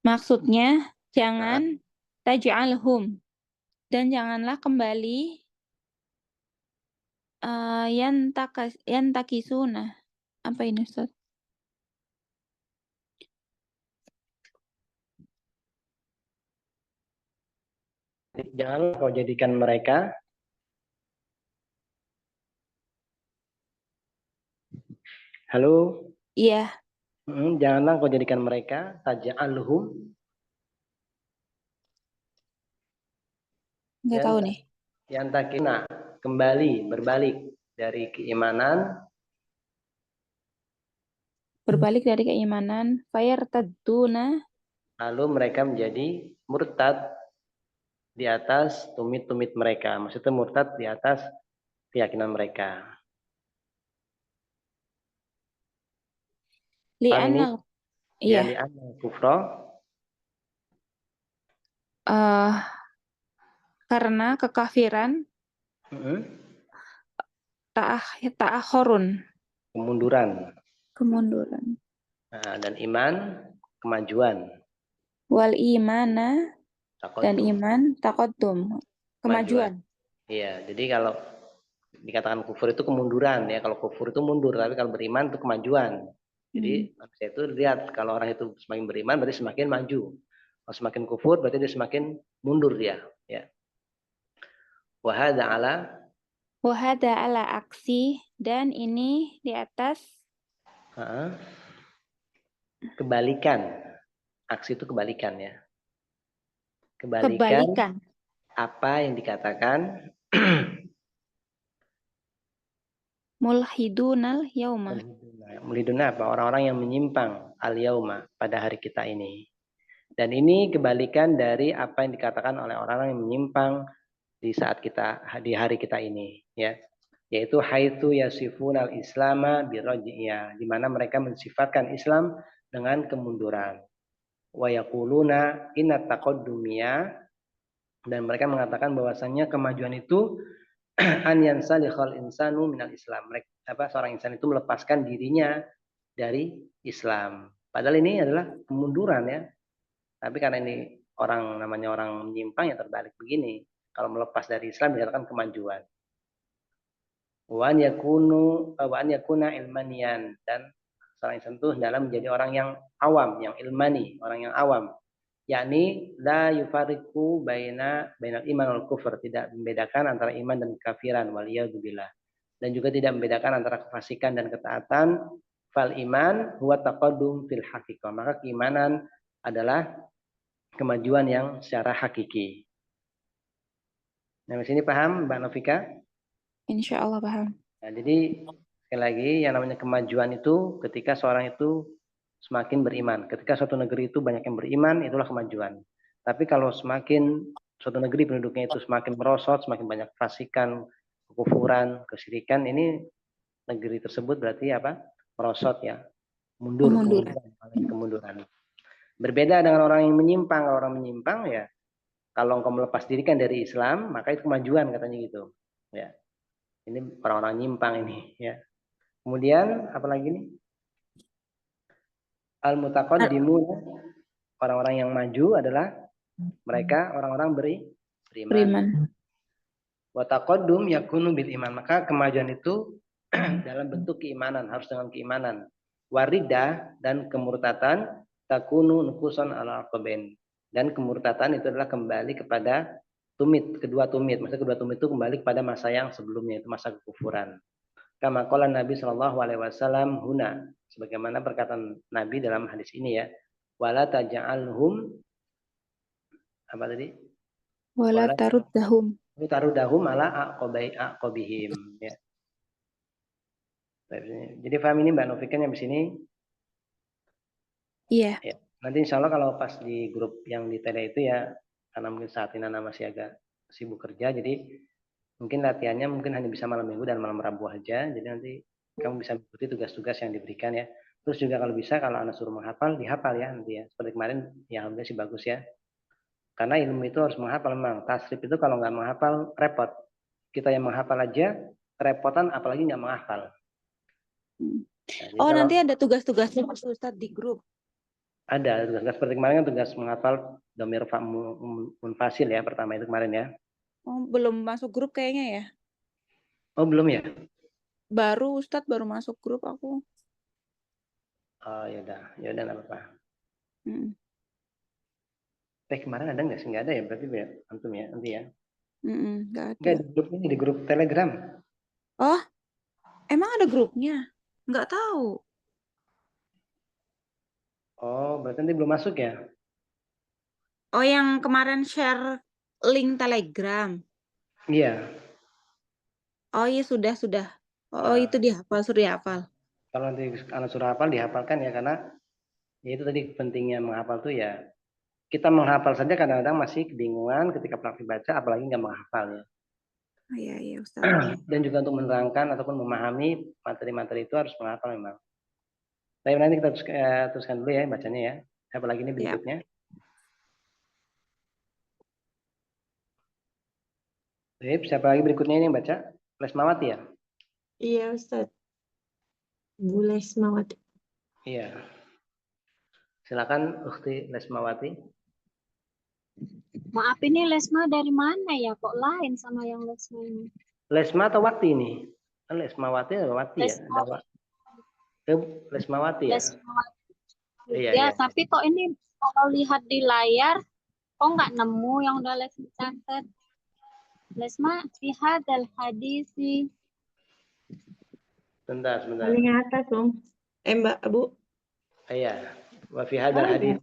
Maksudnya jangan taj'alhum, dan janganlah kembali yantakisuna. Apa ini Ustaz? Janganlah kau jadikan mereka halo. Iya. Janganlah kau jadikan mereka taj'alhum. Nggak tahu nih. Yantakina, kembali, berbalik dari keimanan. Berbalik dari keimanan, fayartadduna, Lalu mereka menjadi murtad di atas tumit-tumit mereka. Maksudnya murtad di atas keyakinan mereka. li'anna, Ya, iya, li'anna kufra, karena kekafiran ta'akhurun, kemunduran. Nah, dan iman kemajuan. Wal imana, dan Taqaddum. iman taqaddum, kemajuan. Iya, jadi kalau dikatakan kufur itu kemunduran ya. Kalau kufur itu mundur, tapi kalau beriman itu kemajuan. Jadi manusia itu lihat, kalau orang itu semakin beriman berarti semakin maju. Kalau semakin kufur berarti dia semakin mundur dia. Ya. Wahada ala aksi, dan ini di atas kebalikan. Aksi itu kebalikan ya. Kebalikan. Apa yang dikatakan mulhidunal yauma. Mulhiduna apa? Orang-orang yang menyimpang al-yauma, pada hari kita ini. Dan ini kebalikan dari apa yang dikatakan oleh orang-orang yang menyimpang di saat kita, di hari kita ini, ya. Yaitu haitsu yasifunal islama biraj'iyah, di mana mereka mensifatkan Islam dengan kemunduran. Wa yaquluna inna taqaddumiyah, dan mereka mengatakan bahwasannya kemajuan itu an yansalikhal insanu minal Islam. Seorang insan itu melepaskan dirinya dari Islam. Padahal ini adalah kemunduran ya. Tapi karena ini namanya orang menyimpang, ya terbalik begini. Kalau melepas dari Islam dikatakan kemajuan. Wa an yakuna ilmanian, dan seorang insan itu dalam menjadi orang yang awam, yang ilmani, orang yang awam. Yakni la yufariqu bainal iman wal kufur, tidak membedakan antara iman dan kekafiran, waliyadzubillah. Dan juga tidak membedakan antara kefasikan dan ketaatan. Fal iman huwa taqaddum fil haqiqah, maka keimanan adalah kemajuan yang secara hakiki. Nah, di sini paham Mbak Novika? Insya Allah paham. Nah, jadi sekali lagi, yang namanya kemajuan itu ketika seorang itu semakin beriman. Ketika suatu negeri itu banyak yang beriman, itulah kemajuan. Tapi kalau semakin suatu negeri penduduknya itu semakin merosot, semakin banyak fasikan, kekufuran, kesyirikan, ini negeri tersebut berarti apa? Merosot ya, kemunduran. Berbeda dengan orang yang menyimpang. Kalau orang menyimpang ya, kalau engkau melepas diri kan dari Islam, maka itu kemajuan katanya gitu. Ya, ini orang-orang nyimpang ini. Ya. Kemudian apa lagi nih? Al-mutaqaddimun, orang-orang yang maju adalah mereka orang-orang beriman. Wa taqaddum yakunu bil iman, maka kemajuan itu dalam bentuk keimanan, harus dengan keimanan. Waridah, dan kemurtatan takunu nukusan ala aqabain, dan kemurtatan itu adalah kembali kepada kedua tumit. Maksudnya kedua tumit itu kembali kepada masa yang sebelumnya, itu masa kekufuran. Kama qala Nabi Shallallahu alaihi wasallam huna, sebagaimana perkataan Nabi dalam hadis ini ya. Wala taj'alhum apa tadi? Wala Wala taruddahum. tarudahum ala aqobihim ya. Jadi paham ini Mbak Novikan yang di sini. Iya. Ya. Nanti insya Allah kalau pas di grup yang di Tele itu ya, karena mungkin saat ini Nana masih agak sibuk kerja, jadi mungkin latihannya mungkin hanya bisa malam minggu dan malam Rabu aja. Jadi nanti kamu bisa mengikuti tugas-tugas yang diberikan ya. Terus juga kalau bisa kalau anak suruh menghafal, dihafal ya nanti ya. Seperti kemarin ya alhamdulillah sih bagus ya. Karena ilmu itu harus menghafal memang. Tasrif itu kalau nggak menghafal repot. Kita yang menghafal aja kerepotan, apalagi nggak menghafal. Nah, jadi Oh, kalau nanti ada tugas-tugasnya Mas Ustadz di grup. ada tugas seperti kemarin kan tugas menghafal domir munfasil ya pertama itu kemarin ya. Oh, belum masuk grup kayaknya ya. Oh belum ya? Baru Ustadz baru masuk grup aku. Oh ya udah nggak apa-apa. Mm. Kemarin ada nggak sih? Nggak ada ya berarti ya antum ya nanti ya. Nggak ada. Nggak di grup ini di grup Telegram. Oh, emang ada grupnya? Nggak tahu. Oh berarti nanti belum masuk ya? Oh, yang kemarin share link Telegram. Iya. Oh iya, sudah. Oh, Nah, itu dihafal, sudah dihafal. kalau nanti anak suruh hafal dihafalkan ya karena ya itu tadi pentingnya menghafal tuh ya. Kita menghafal saja kadang-kadang masih kebingungan ketika praktik baca, apalagi nggak menghafalnya. Oh, iya Ustadz. Dan juga untuk menerangkan ataupun memahami materi-materi itu harus menghafal memang. Tapi nanti kita teruskan dulu ya bacanya ya. Apalagi ini berikutnya. Baik, siapa lagi berikutnya ini yang baca? Lesmawati ya? Iya Ustadz. Bu Lesmawati. Iya. Silakan Ukhti Lesmawati. Maaf, ini Lesma dari mana ya? Kok lain sama yang Lesma ini? Lesma atau Wati ini? Lesmawati atau Wati ya? Lesma. Lesmawati ya? Lesma. Iya, Ya, iya. tapi kok ini kalau lihat di layar, kok nggak nemu yang udah Lesma catat? Lesma fi hadal hadisi. Sebentar. Paling atas Om. Mbak Bu. Iya. Wa fi hadzal hadis.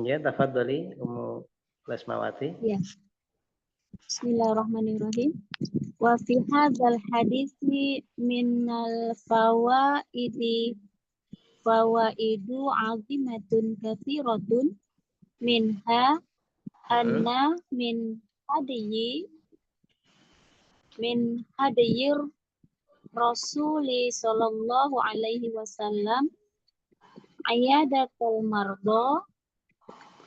Ya, tafadhali Ummu Lesmawati. Ya. Bismillahirrahmanirrahim. Wa fi hadzal hadisi minal fawaidu azimatun katsiratun minha anna min hadiyir Rasuli sallallahu alaihi wasallam ayadatul mardo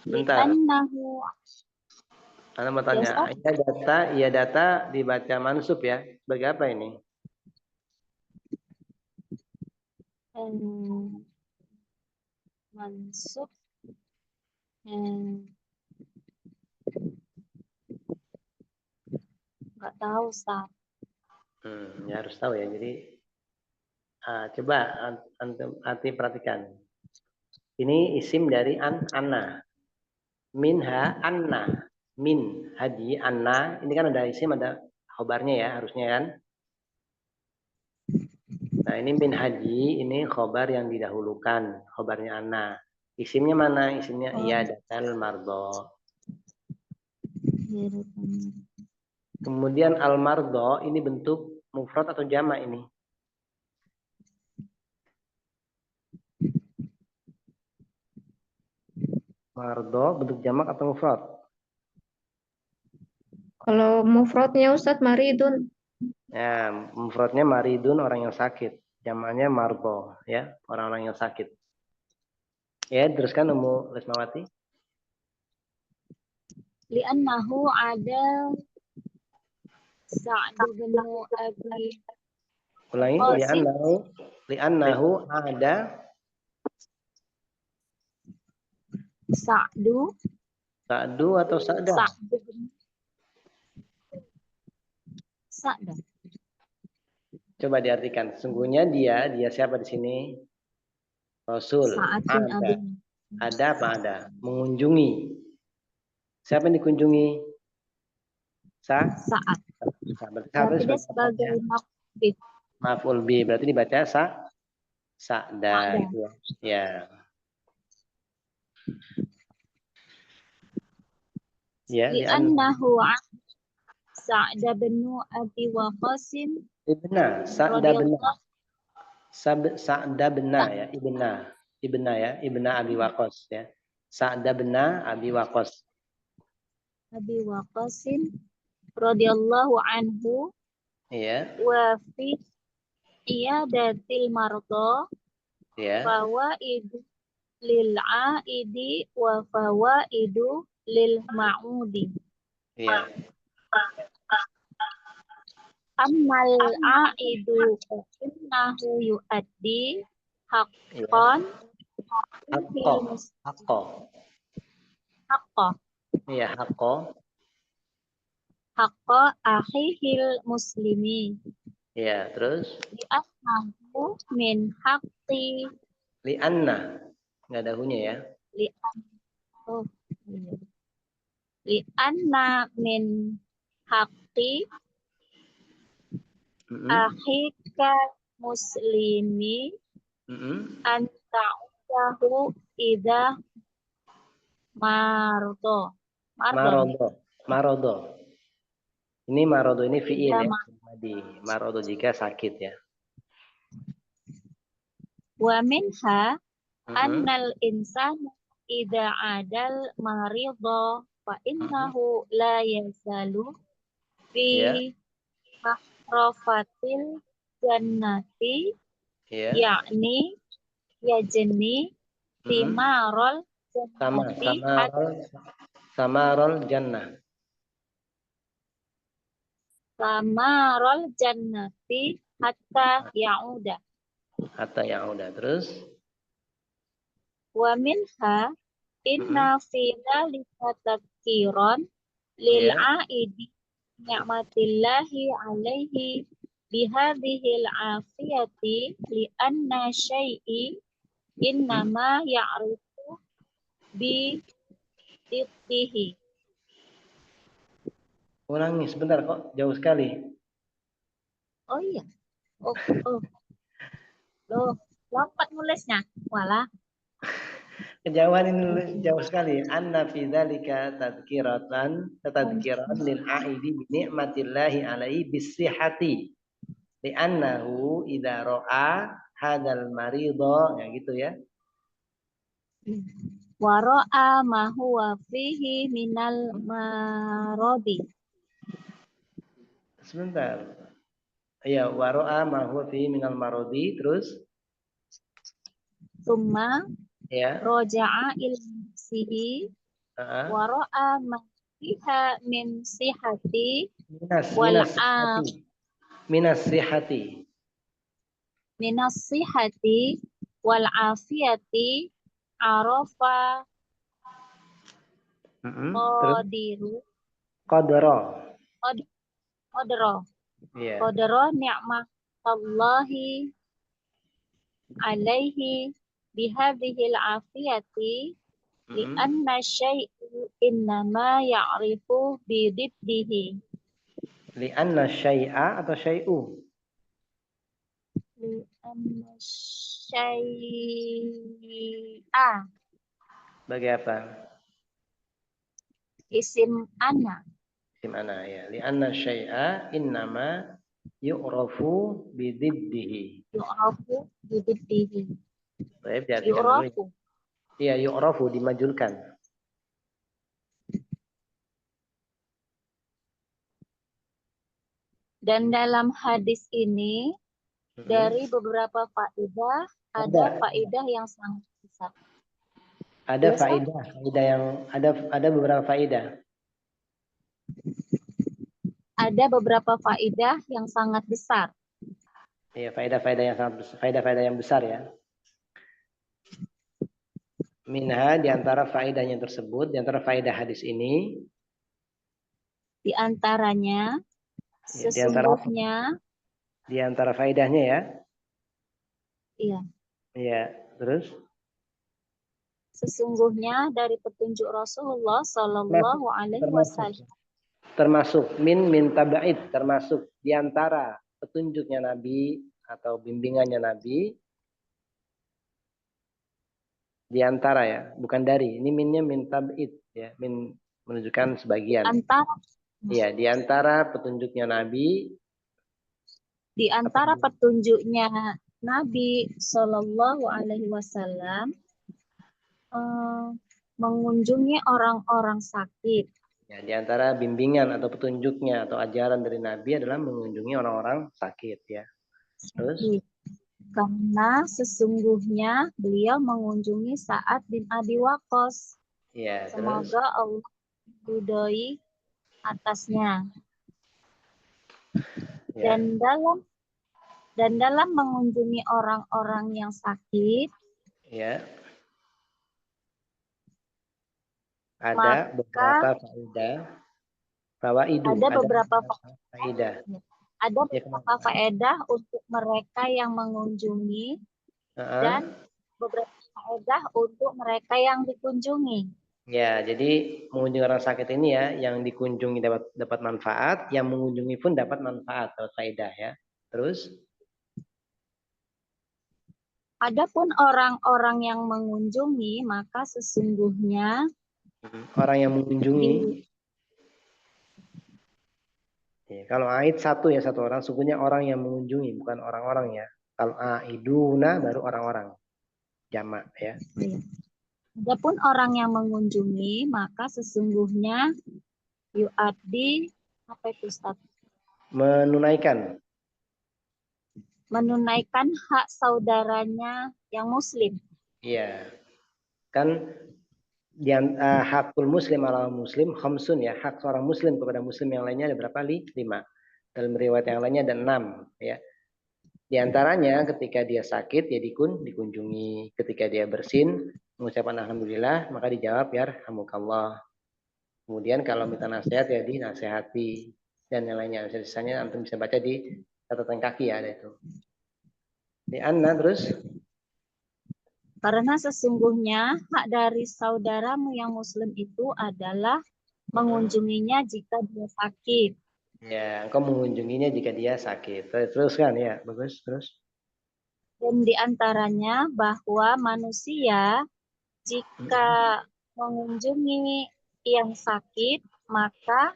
Bentar. li'annahu. Anda mau tanya, iya data dibaca mansub ya? Sebagai apa ini? Mansub nggak tahu Ustaz. Ya harus tahu ya. Jadi coba antum perhatikan. Ini isim dari anna. Minha anna. Min hadi anna. Ini kan ada isim, ada khobarnya ya harusnya kan. Nah ini min hadi, ini khobar yang didahulukan. Khobarnya anna. Isimnya mana? Isimnya iyadatul mardo. Kemudian al-mardo ini bentuk mufrad atau jama' ini? Mardo bentuk jamak atau mufrad? Kalau mufradnya Ustadz maridun. Ya, mufradnya maridun, orang yang sakit. Jamaknya mardo, ya, orang-orang yang sakit. Ya, teruskan Ummu Lesmawati. Li'annahu ada Sa'd bin Abi. Ulangi, li'annahu ada Sa'du atau Sa'da? Sa'da. Coba diartikan. Sesungguhnya dia siapa di sini? Rasul. Sa'ad bin Abi. Ada apa ada? Mengunjungi. Siapa yang dikunjungi? Saat. Berarti Berarti dia sebagai apa sebagai ya? maf'ul. Maf'ul bi. Berarti dibaca sa'da Sa'da. gitu ya. Ya. Ya, Li'annahu Sa'da bin Abi Waqqasin Ibna, Sa'da benar. radhiyallahu Sa'da benar ya, Ibna ya, Ibna Abi Waqqas ya. Sa'da benar Abi Waqqas. Abi Waqqasin radhiyallahu anhu Iya, wa fi iyadatil mardo ya, fawaidu lil aidi wa fawaidu lil ma'udi. iya. Ammal aidu fa innahu yuaddi Iya. haqqan Hakko, hakko. haqqa Iya, hakko. haqqa akhihil muslimi Iya, terus li'annahu min haqqi li'anna. Nggak ada hunya ya. li'an oh iya. Li'anna min haqqi Mm-mm, akhika muslimi mm-mm. an ta'udahu idza mardo Marodo. Ini marodo ini fi'il idza ya. Marodo jika sakit ya. wa minha Mm-mm, annal insana idza adal maridho fa innahu la yazalu fi Ya, mahrafatil jannati ya. yakni yajni Mm-mm. timarol jannati Samarol jannah. samarol jannati hatta yauda. Hatta yang udah terus. Wa minha inna fi dzalika tadhkiran lil Ya. aidi ni'matillahi alaihi bihadhil afiyati li anna syai'i innama ya'rifu bi diddihi. Ulangi sebentar kok jauh sekali. Oh iya. Oh, Loh, lompat nulisnya. Walah. Kejauhan ini jauh sekali. Anna fi dzalika tadhkiran lil aidi bi ni'matillahi alaihi bisihhati. Li'annahu idza ra'a hadzal maridha ya gitu ya. Wara'a ma huwa fihi minal marodi. Sebentar. Ya, wa ra'a ma huwa fihi minal maradi terus Summa ya. roja'a ilsihi wara'a ma fiha min sihati Minas sihhati. minas sihati wal afiyati arafa Terus qadro Iya. qadro ni'matallahi alaihi bihadhil afiyati li anna syai'u innama ya'rifu bididdihi. Li anna syai'a atau syai'u? Li anna syai'a Bagi apa? isim ana. Isim ana ya. Li anna syai'a innama yu'rafu bididdihi. Yu'rafu bididdihi. Baik, diartikan dulu. Yu'rafu. Iya, yu'rafu dimajulkan. Dan dalam hadis ini dari beberapa faedah ada faedah yang sangat besar. Ada faedah yang ada beberapa faedah. Ada beberapa faedah yang sangat besar. Iya, faedah yang besar ya. Minha di antara faedahnya tersebut, di antara faedah hadis ini, di antaranya sesungguhnya di antara faedahnya ya. Iya. Iya, terus sesungguhnya dari petunjuk Rasulullah Shallallahu Alaihi termasuk Wasallam. termasuk min tabaid, termasuk diantara petunjuknya Nabi atau bimbingannya Nabi, diantara ya, bukan dari. Ini minnya min tabaid ya, min menunjukkan sebagian. Antara Iya, diantara petunjuknya Nabi, di antara petunjuknya Nabi Shallallahu Alaihi Wasallam mengunjungi orang-orang sakit. ya, diantara bimbingan atau petunjuknya atau ajaran dari Nabi adalah mengunjungi orang-orang sakit ya. Terus? Karena sesungguhnya beliau mengunjungi Sa'ad bin Abi Waqqas. Ya, Semoga Allah ridhoi atasnya. Ya. Dan dalam mengunjungi orang-orang yang sakit, Ya. Ada beberapa faedah. ada beberapa faedah. Ada beberapa faedah untuk mereka yang mengunjungi dan beberapa faedah untuk mereka yang dikunjungi. Ya, jadi mengunjungi orang sakit ini ya, yang dikunjungi dapat manfaat, yang mengunjungi pun dapat manfaat atau faedah ya. Terus? Adapun orang-orang yang mengunjungi, maka sesungguhnya orang yang mengunjungi. Ya, kalau aid satu ya, satu orang, sungguhnya orang yang mengunjungi, bukan orang-orang ya. Kalau aiduna baru orang-orang. Jamak ya. Adapun orang yang mengunjungi, maka sesungguhnya yu'addi apa itu Ustaz? Menunaikan Menunaikan saudaranya yang muslim. Iya. Kan hakul muslim ala muslim khamsun ya, hak seorang muslim kepada muslim yang lainnya ada berapa? 5. Dalam riwayat yang lainnya ada 6 ya. Di antaranya ketika dia sakit ya dikunjungi, ketika dia bersin mengucapkan alhamdulillah maka dijawab ya rahmukallah. Kemudian kalau minta nasihat ya dinasehati dan yang lainnya. Sisanya antum bisa baca di catatan kaki ya, ada itu. Di Anna terus. Karena sesungguhnya hak dari saudaramu yang muslim itu adalah mengunjunginya jika dia sakit. Ya, engkau mengunjunginya jika dia sakit. Terus kan ya, bagus terus. Dan di antaranya bahwa manusia jika mengunjungi yang sakit, maka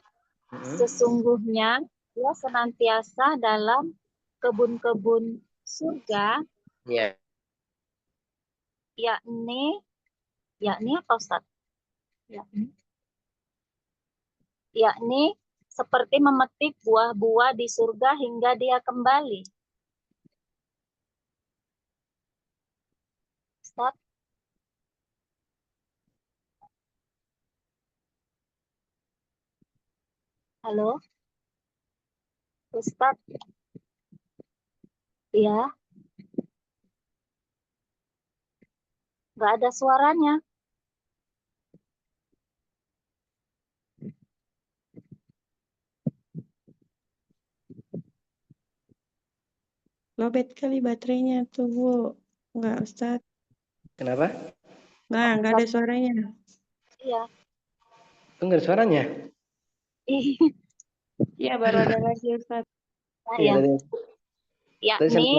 sesungguhnya dia senantiasa dalam kebun-kebun surga, Ya. yakni apa Ustaz? Yakni seperti memetik buah-buah di surga hingga dia kembali. Ustaz? Halo? Ustaz? Ya? Nggak ada suaranya. Lobet kali baterainya tuh, Bu. Enggak, Ustaz. Kenapa? Nah, enggak ada suaranya. Iya. Enggak ada suaranya. Iya, baru ada lagi, Ustaz. Iya. Yakni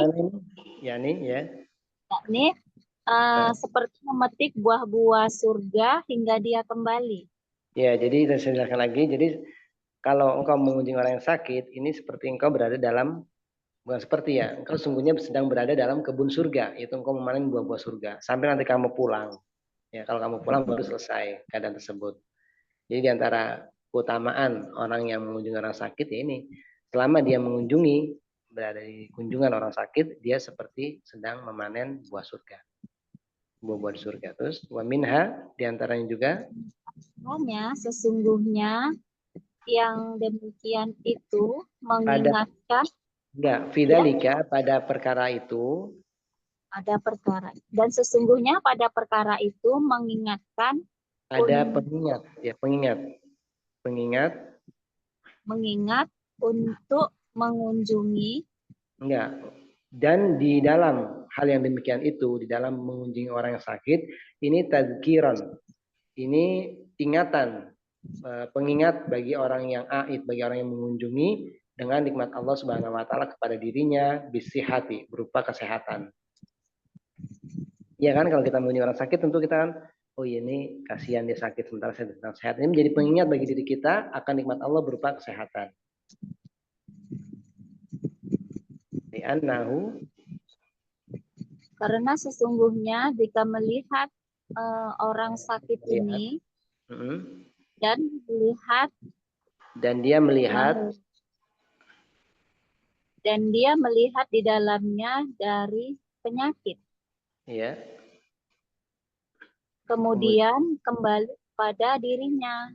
seperti memetik buah-buah surga hingga dia kembali. Ya, jadi saya jelaskan lagi. Jadi kalau engkau mengunjungi orang yang sakit, ini seperti engkau berada dalam, bukan seperti ya, engkau sungguhnya sedang berada dalam kebun surga, yaitu engkau memanen buah-buah surga. Sampai nanti kamu pulang. Ya, kalau kamu pulang baru selesai keadaan tersebut. Jadi diantara keutamaan orang yang mengunjungi orang sakit ya ini, selama dia mengunjungi, berada di kunjungan orang sakit, dia seperti sedang memanen buah surga. Buah-buah di surga. Terus wa minha diantaranya juga Hanya sesungguhnya yang demikian itu mengingatkan fidalika pada perkara itu ada perkara, dan sesungguhnya pada perkara itu mengingatkan ada pengingat ya, mengingat untuk mengunjungi dan di dalam hal yang demikian itu di dalam mengunjungi orang yang sakit, ini tazkiran. Ini ingatan, pengingat bagi orang yang aid, bagi orang yang mengunjungi dengan nikmat Allah Subhanahu wa taala kepada dirinya bisihati, berupa kesehatan. Ya kan, kalau kita mengunjungi orang sakit tentu kita kan, oh iya ini kasihan dia sakit sementara saya sedang sehat. Ini menjadi pengingat bagi diri kita akan nikmat Allah berupa kesehatan. Li'annahu, Karena sesungguhnya jika melihat orang sakit Melihat. ini mm, dan melihat dan dia melihat di dalamnya dari penyakit, ya, kemudian kembali pada dirinya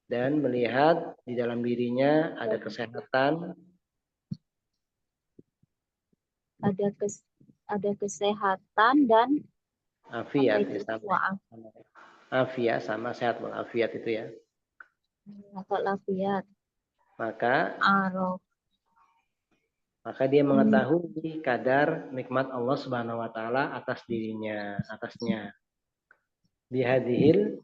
dan melihat di dalam dirinya ada kesehatan, ada kesehatan dan afiat, apa itu? afiat sama sehat walafiat itu ya. Atau lafiat, Maka arof. dia mengetahui kadar nikmat Allah Subhanahu wa taala atas dirinya, atasnya. Bihadhil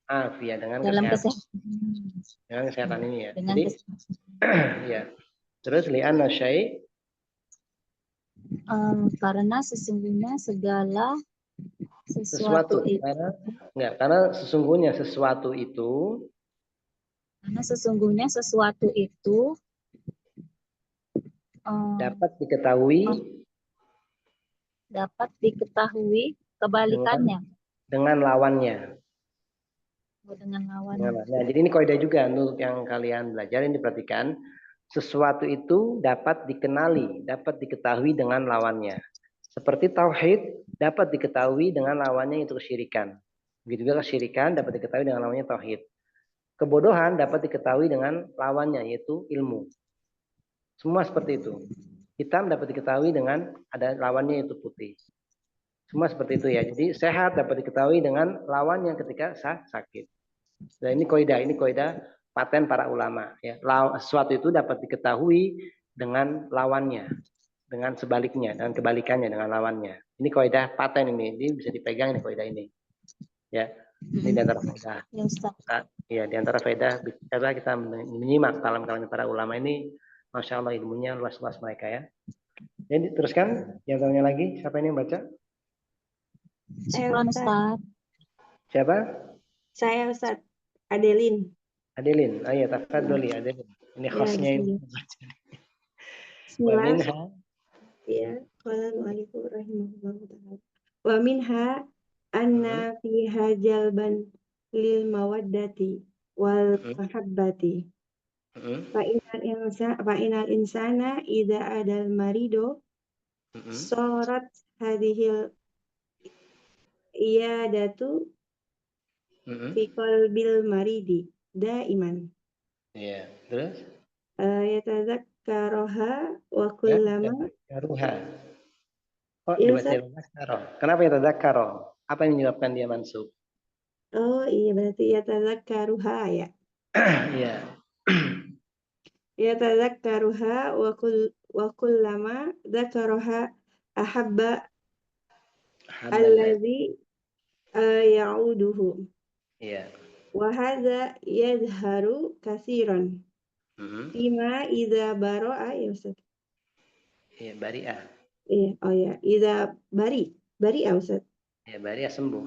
afiat, dengan Dalam kesehatan. kesehatan. Dengan kesehatan ini ya. Dengan Jadi ya. Terus li'anna syai' karena sesungguhnya segala sesuatu. itu, Karena sesungguhnya sesuatu itu dapat diketahui kebalikannya. dengan lawannya. Dengan lawannya. Nah, jadi ini kaidah juga untuk yang kalian belajar, ini diperhatikan. Sesuatu itu dapat dikenali, dapat diketahui dengan lawannya. Seperti tauhid dapat diketahui dengan lawannya, itu kesyirikan. Begitu juga kesyirikan dapat diketahui dengan lawannya tauhid. Kebodohan dapat diketahui dengan lawannya, yaitu ilmu. Semua seperti itu. Hitam dapat diketahui dengan ada lawannya, yaitu putih. Semua seperti itu ya. Jadi sehat dapat diketahui dengan lawannya ketika sakit. Dan ini kaidah paten para ulama ya. Sesuatu itu dapat diketahui dengan lawannya, dengan sebaliknya, dengan kebalikannya, dengan lawannya. Ini kaidah paten ini bisa dipegang, ini kaidah ini. Ya. Ini di antara faedah. Ya, di antara faedah kita menyimak kalam-kalam para ulama ini, Masya Allah ilmunya luas-luas mereka ya. Jadi teruskan, yang tanya lagi, siapa ini yang baca? Saya Ustaz. Siapa? Saya Ustaz. Adelin. Adelin. Oh iya, tafadholi Adelin. Ini khasnya ini. Wa minha. Ya, qala al-mu'allif rahimahullahu ta'ala. Wa minha anna fiha jalban lil mawaddati wal mahabbati. Fa inal insana idza adal marido sorat hadhil iyadatu fi qalbil maridi daiman. Iya, terus? Yatadzakkaroha wa kullama. Yatadzakkaruha. Oh, Ya, dibaca yatadzakkaroh. Kenapa yatadzakkaroh? Apa yang menyebabkan dia mansub? Oh iya, berarti yatadzakkaruha ya. Iya. Yatadzakkaruha wa kullama dzakaraha ahabba alladzi ya'uduhu. Iya. Wa hadza yadhharu katsiran. Fima idza bara'a ya Ustaz. Iya, bari'ah. Iya, oh ya, idza bari'a Ustaz. Ya, bari'ah sembuh.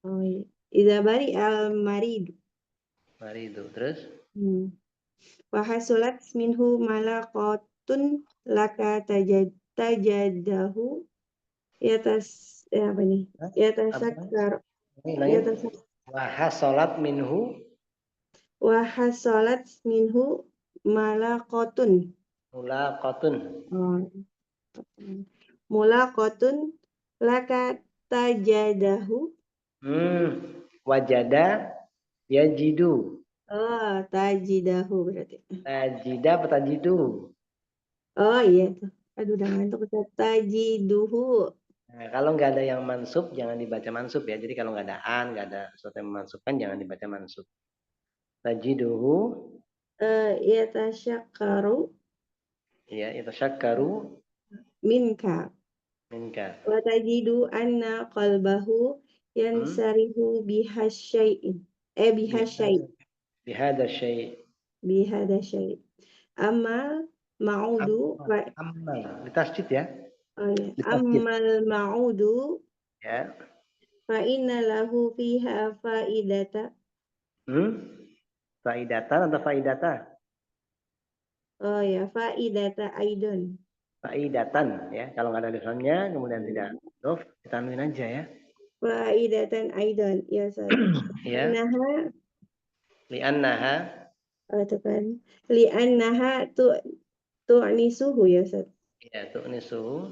Oh iya. Idza bari'al marid. Maridu, terus? Wa hasulat minhu malaqatun laka tajadahu apa nih? Yatasakkar. Wa hasolat minhu malaqatun. Mulaqatun laka tajadahu. Wajada yajidu. Oh, tajidahu berarti. Tajida apa tajidu? Oh iya tuh. Aduh udah ngantuk. Tajiduhu. Nah, kalau nggak ada yang mansub, jangan dibaca mansub ya. Jadi kalau nggak ada an, nggak ada sesuatu yang memansubkan, jangan dibaca mansub. Tajiduhu Yatasyakkaru. Ya, yatashakkaru minka. minka. Wa tajidu anna qalbahu yansarihu bihasyai'in. Bihasyai. Bihada syai'. Bihada syai'. Amma ma'udu. Amma. Di tasjid ya. Oh ya. Di tasjid. Ammal ma'udu. Ya. Fa inna lahu fiha faidata. Faidatan atau faidata? Oh ya, faidata aidon. Faidatan ya. Kalau nggak ada lisannya kemudian tidak dof, ditanuin aja ya. Faidatan aidon. Ya, Ustaz. Ya. Li'annaha. Itu kan. Li'annaha tu'nisuhu ya, Ustaz. Ya, tu'nisuhu.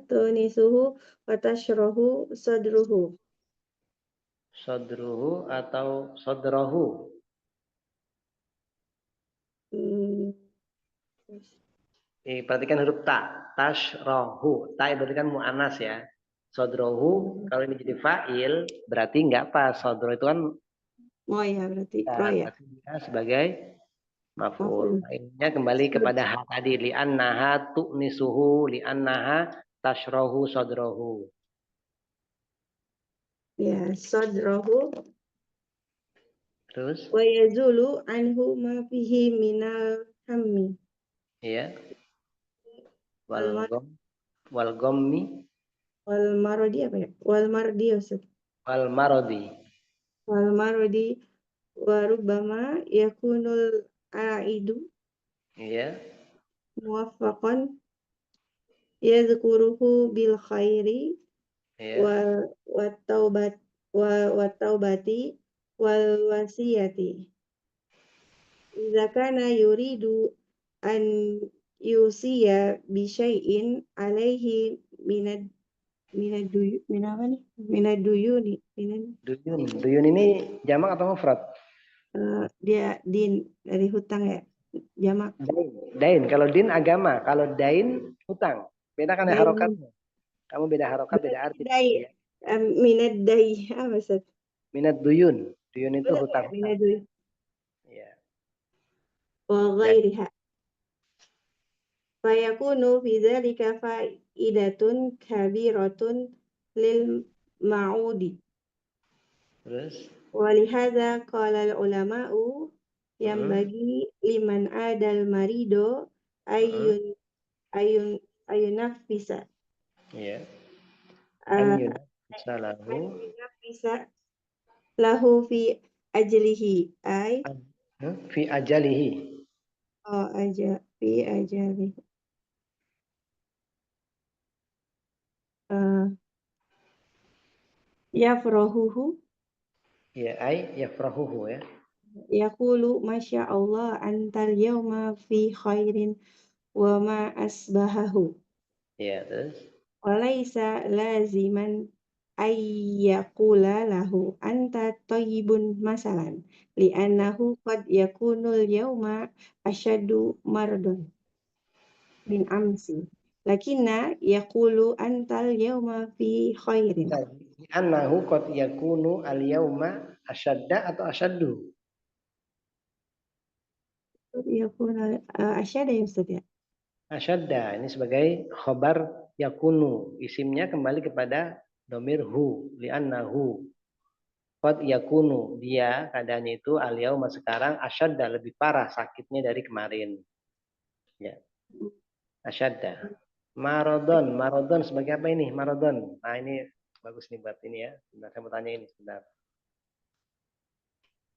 Tu'nisuhu wa tashrahu sadruhu. Sodruhu atau sodrahu. Perhatikan huruf ta. Tashrahu. Ta berarti kan mu'anas ya. Sodrohu, kalau ini jadi fa'il, berarti nggak pas. Sodro itu kan Oh ya, berarti roh ya. berarti dia sebagai maf'ul. Fa'ilnya kembali kepada ha tadi. Li'annaha tu'nisuhu, li'annaha tashrahu sodrohu. Ya, sadrahu Terus? wa yazulu anhu ma fihi minal hammi. Iya. Wal gommi. Wal marodi apa ya? Wal mardi ya, Ustaz. Wal marodi. Wal marodi wa rubbama yakunul aidu. Iya. Muwaffaqan yadhkuruhu bil khairi. Iya. Wa taubati wal wasiyati. Idza kana yuridu an yusiya bi syai'in alaihi minaduyuni. Duyun ini jamak atau mufrad? Dia din dari hutang ya, jamak. Dain. Kalau din agama, kalau dain hutang. Beda kan ya harokatnya. Kamu beda harokat, beda arti. Minad dai apa Ustaz? Minat duyun. Duyun itu hutang. Minad duyun. Ya. Wa ghairiha. Fayakunu fi dzalika faidatun kabiratun lil ma'udi. Terus? Walihada qala al-ulama'u yang bagi liman adal marido ayun nafisa. Iya. Ayun nafisa lahu fi ajlihi ay fi ajalihi. Fi ajalihi. Yafrahuhu. Ya, yafrahuhu ya. Yaqulu masya Allah antal yawma fi khairin wa ma asbahahu. Ya, terus? Walaysa laziman ayyaqula lahu anta tayyibun masalan li'annahu qad yakunul yawma asyadu mardun min amsi lakinna yaqulu antal yawma fi khairin. Li'annahu qad yakunu al yawma asyadda atau asyaddu? Yakunu asyada ya Ustaz ya. Asyadda ini sebagai khobar yakunu, isimnya kembali kepada domir hu, li'annahu qad yakunu, dia keadaannya itu al yauma sekarang asyadda, lebih parah sakitnya dari kemarin ya. Asyadda. Marodon sebagai apa ini? Marodon. Nah ini bagus nih buat ini ya. Sebentar saya mau tanya ini sebentar.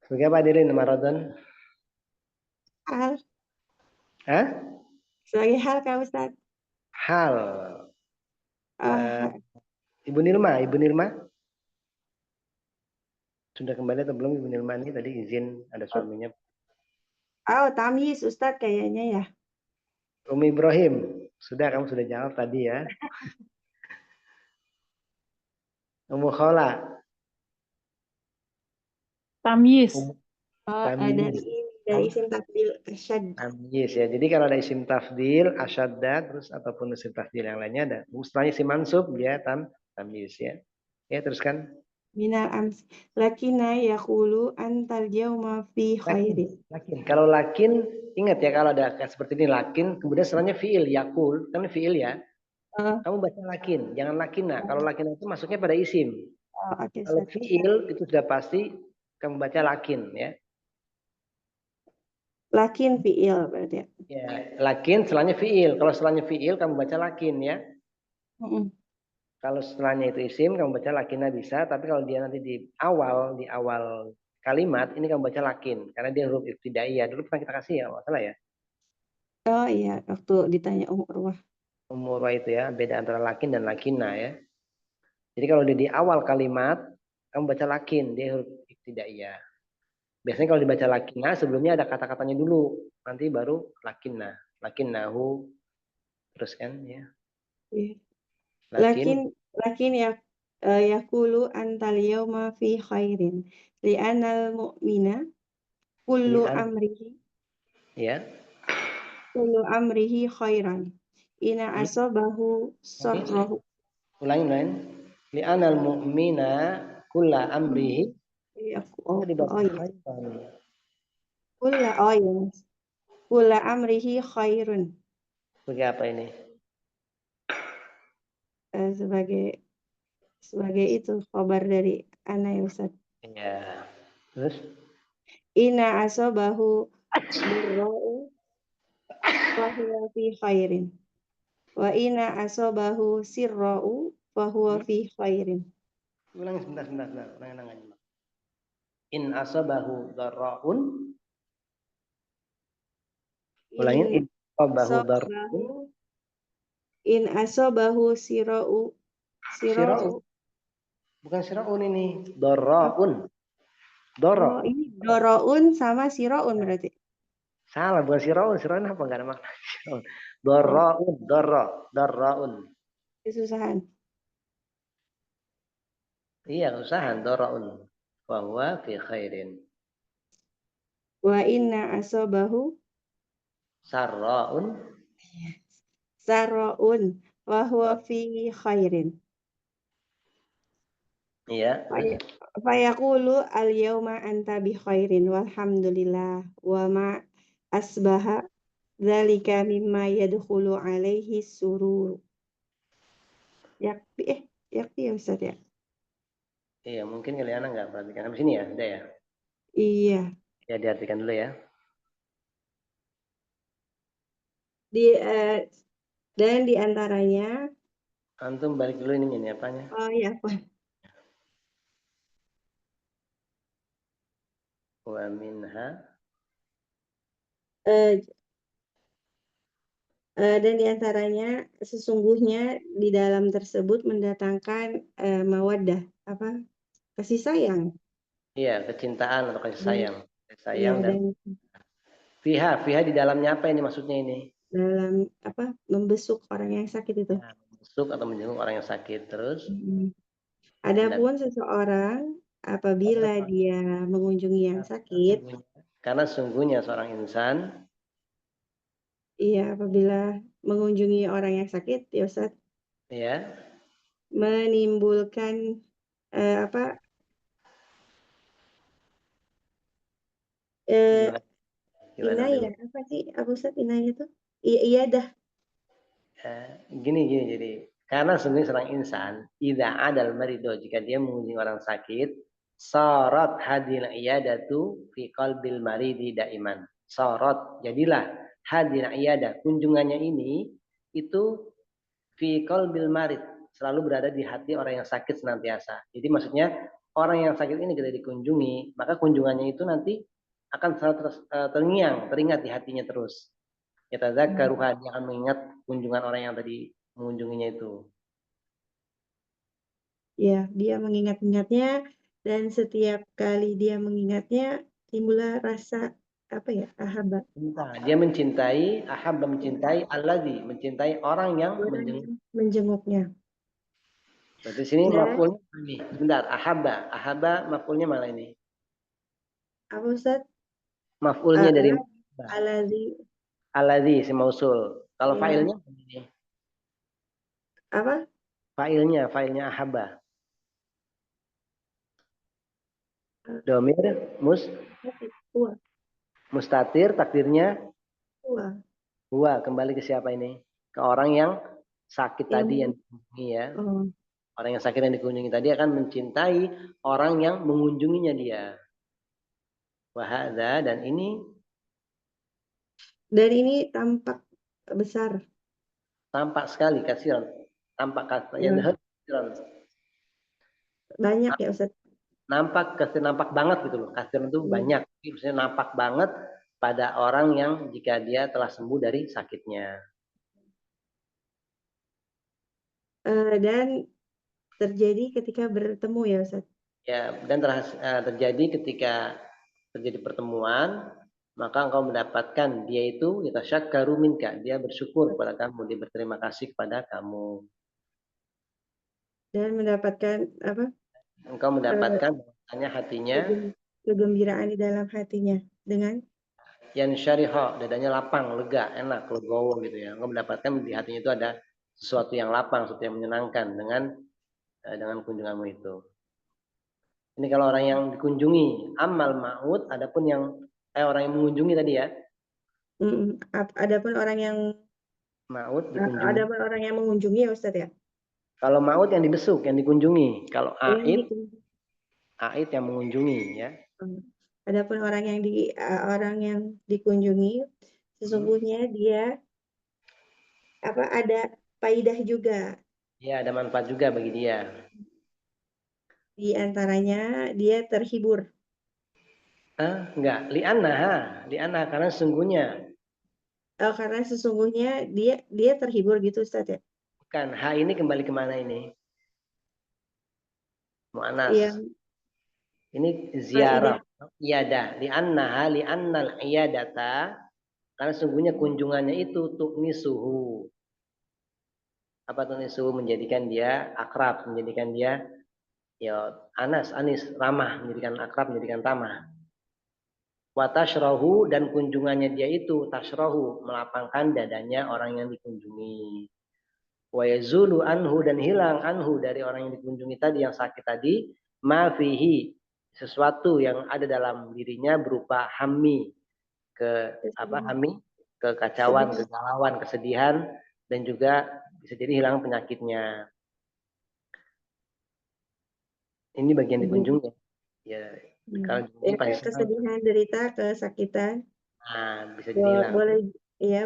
Sebagai apa hadirin marodon? Hal. Hah? Sebagai hal Kak Ustaz. Hal. Ibu Nirma. Sudah kembali atau belum Ibu Nirma ini? Tadi izin ada suaminya. Tamyiz Ustaz kayaknya ya. Umi Ibrahim. Kamu sudah jawab tadi ya. Ummu Khola. Tamyiz. Dari isim tafdil asyad. Tamyiz ya. Jadi kalau ada isim tafdil asyadda terus ataupun isim tafdil yang lainnya ada. Setelahnya isim mansub dia tamyiz ya. Ya teruskan. minal amsi. Lakina yaqulu antal yawma fi khairin. Lakin. Kalau lakin, ingat ya kalau ada kayak seperti ini lakin, kemudian setelahnya fiil, yakul, kan fiil ya. Oh, Kamu baca lakin, jangan lakina. Kalau lakina itu masuknya pada isim. oke, Kalau Ustaz. fiil itu sudah pasti kamu baca lakin ya. Lakin fi'il berarti ya. Ya, lakin setelahnya fiil. Kalau setelahnya fiil kamu baca lakin ya. Mm-mm. Kalau setelahnya itu isim kamu baca lakinnya bisa, tapi kalau dia nanti di awal kalimat ini kamu baca lakin karena dia huruf ibtidaiyah. Dulu pernah kita kasih ya, nggak salah ya. Oh iya, waktu ditanya Urwah. Umur itu ya, beda antara lakin dan lakinna ya. Jadi kalau dia di awal kalimat kamu baca lakin, dia huruf ibtidaiyah. Biasanya kalau dibaca lakinna sebelumnya ada kata-katanya dulu, nanti baru lakinna, lakinnahu terus kan ya. Iya. Lakin Lakin ya yaqulu antal yawma fi khairin. Li'anal mu'mina kullu li'an amrihi ya. khairan. Ina asabahu sarrahu. Ulangi. Li'anal mu'mina kulla amrihi Oh, dibaca iya. khairan. Oh iya, Mas. Kulla amrihi khairun. Sebagai apa ini? Sebagai itu khabar dari ana ya Ustaz. Ya. Terus Ina asabahu darra'u fahuwa fi khairin. Wa ina asabahu sirra'u fahuwa fi khairin. ulangi sebentar. Ulangi. In asabahu darraun. Ulangin in asabahu darraun. In asabahu sirra'u. Sira'un. Bukan sira'un ini. Darraun. Oh, Dorro. ini doro'un sama sirra'un berarti. Salah, bukan sira'un. Sira'un apa? Enggak ada makna. Darraun. Darraun. Kesusahan. Iya, usahan. Darraun. Bahwa fi khairin. Wa inna asabahu Sarraun. sarra'un wa huwa fi khairin. Iya. Fayaqulu al-yawma anta bi khairin walhamdulillah wa ma asbaha dzalika mimma yadkhulu alaihi surur. Yakfi ya Ustaz ya. Iya, mungkin kalian nggak perhatikan. Habis ini ya, udah ya. Iya. Ya, diartikan dulu ya. Dan di antaranya Antum balik dulu ini apanya? oh ya apa? Wa minha. Dan di antaranya sesungguhnya di dalam tersebut mendatangkan mawaddah apa kasih sayang. Iya, kecintaan atau kasih sayang. Kasih sayang Iya, dan dan fiha di dalamnya apa ini maksudnya ini? dalam apa membesuk orang yang sakit itu. Ya, membesuk atau menjenguk orang yang sakit terus. Adapun seseorang apabila dia mengunjungi yang sakit, Karena sungguhnya seorang insan, iya apabila mengunjungi orang yang sakit, ya Ustaz, ya, menimbulkan apa gimana inayah apa sih Abu Ustaz inayah itu? Iya dah. Gini jadi karena sungguhnya seorang insan idza adal marido jika dia mengunjungi orang sakit sarat hadil iyadatu fi qalbil maridi daiman sarat jadilah hadil iyadah kunjungannya ini itu fi qalbil marid selalu berada di hati orang yang sakit senantiasa. Jadi maksudnya orang yang sakit ini kita dikunjungi maka kunjungannya itu nanti akan selalu teringat di hatinya terus. Yatadzakkaruha, dia akan mengingat kunjungan orang yang tadi mengunjunginya itu. Ya, dia mengingat-ingatnya dan setiap kali dia mengingatnya timbullah rasa apa ya ahaba. Dia mencintai, ahabba mencintai, alladzi mencintai orang yang menjenguknya. Berarti sini Dan maf'ulnya ini. Sebentar, ahabba maf'ulnya mana ini? apa Ustaz? Maf'ulnya dari Alladzi alladzi si mausul. Kalau fa'ilnya ini. apa? Fa'ilnya ahabba. Domir Huwa. mustatir, takdirnya Huwa. huwa. Kembali ke siapa ini? Ke orang yang sakit tadi yang Yang dikunjungi ya. oh, Orang yang sakit yang dikunjungi tadi akan mencintai orang yang mengunjunginya dia. Wahada, dan ini dan ini tampak besar. tampak sekali kasiran. Tampak Ya, yang kasiran. banyak ya Ustaz. Nampak banget gitu loh. Kasiran itu Hmm. banyak. Maksudnya nampak banget pada orang yang jika dia telah sembuh dari sakitnya. Dan terjadi ketika bertemu ya Ustaz. Ya, dan terjadi ketika terjadi pertemuan, maka engkau mendapatkan dia itu yatasyakkaru minka, dia bersyukur kepada kamu, dia berterima kasih kepada kamu. Dan mendapatkan apa? Engkau mendapatkan hanya hatinya Kegembiraan di dalam hatinya dengan yang syariha, dadanya lapang, lega, enak, legowo gitu ya. Engkau mendapatkan di hatinya itu ada sesuatu yang lapang, sesuatu yang menyenangkan dengan kunjunganmu itu. Ini kalau orang yang dikunjungi, amal ma'ud, adapun yang orang yang mengunjungi tadi ya, adapun orang yang ma'ud dikunjungi. mengunjungi ya Ustaz ya. Kalau ma'ud yang dibesuk, yang dikunjungi. Kalau Yang aid yang mengunjungi ya. Adapun orang yang dikunjungi, sesungguhnya dia ada faidah juga. Ya, ada manfaat juga bagi dia. Di antaranya dia terhibur. Enggak, li'anna karena sesungguhnya. Karena sesungguhnya dia terhibur gitu Ustaz ya. Bukan, ini kembali kemana ini? Mu'anas. Yang Ini ziarah. Iyadah. Li'annal iyadata. Karena sesungguhnya kunjungannya itu tu'nisuhu. Apa tu'nisuhu? Menjadikan dia akrab. Menjadikan dia ya anis, ramah. Menjadikan akrab, menjadikan tamah. Wa tashrahu, dan kunjungannya dia itu tashrahu, melapangkan dadanya orang yang dikunjungi. Wa yazulu anhu, dan hilang anhu dari orang yang dikunjungi tadi yang sakit tadi, ma fihi, sesuatu yang ada dalam dirinya berupa hammi, kekacauan, kegalauan, kesedihan, dan juga bisa jadi hilang penyakitnya. Ini bagian dikunjungi. Ya, kalau kesedihan, derita, kesakitan. Nah, bisa jadi hilang.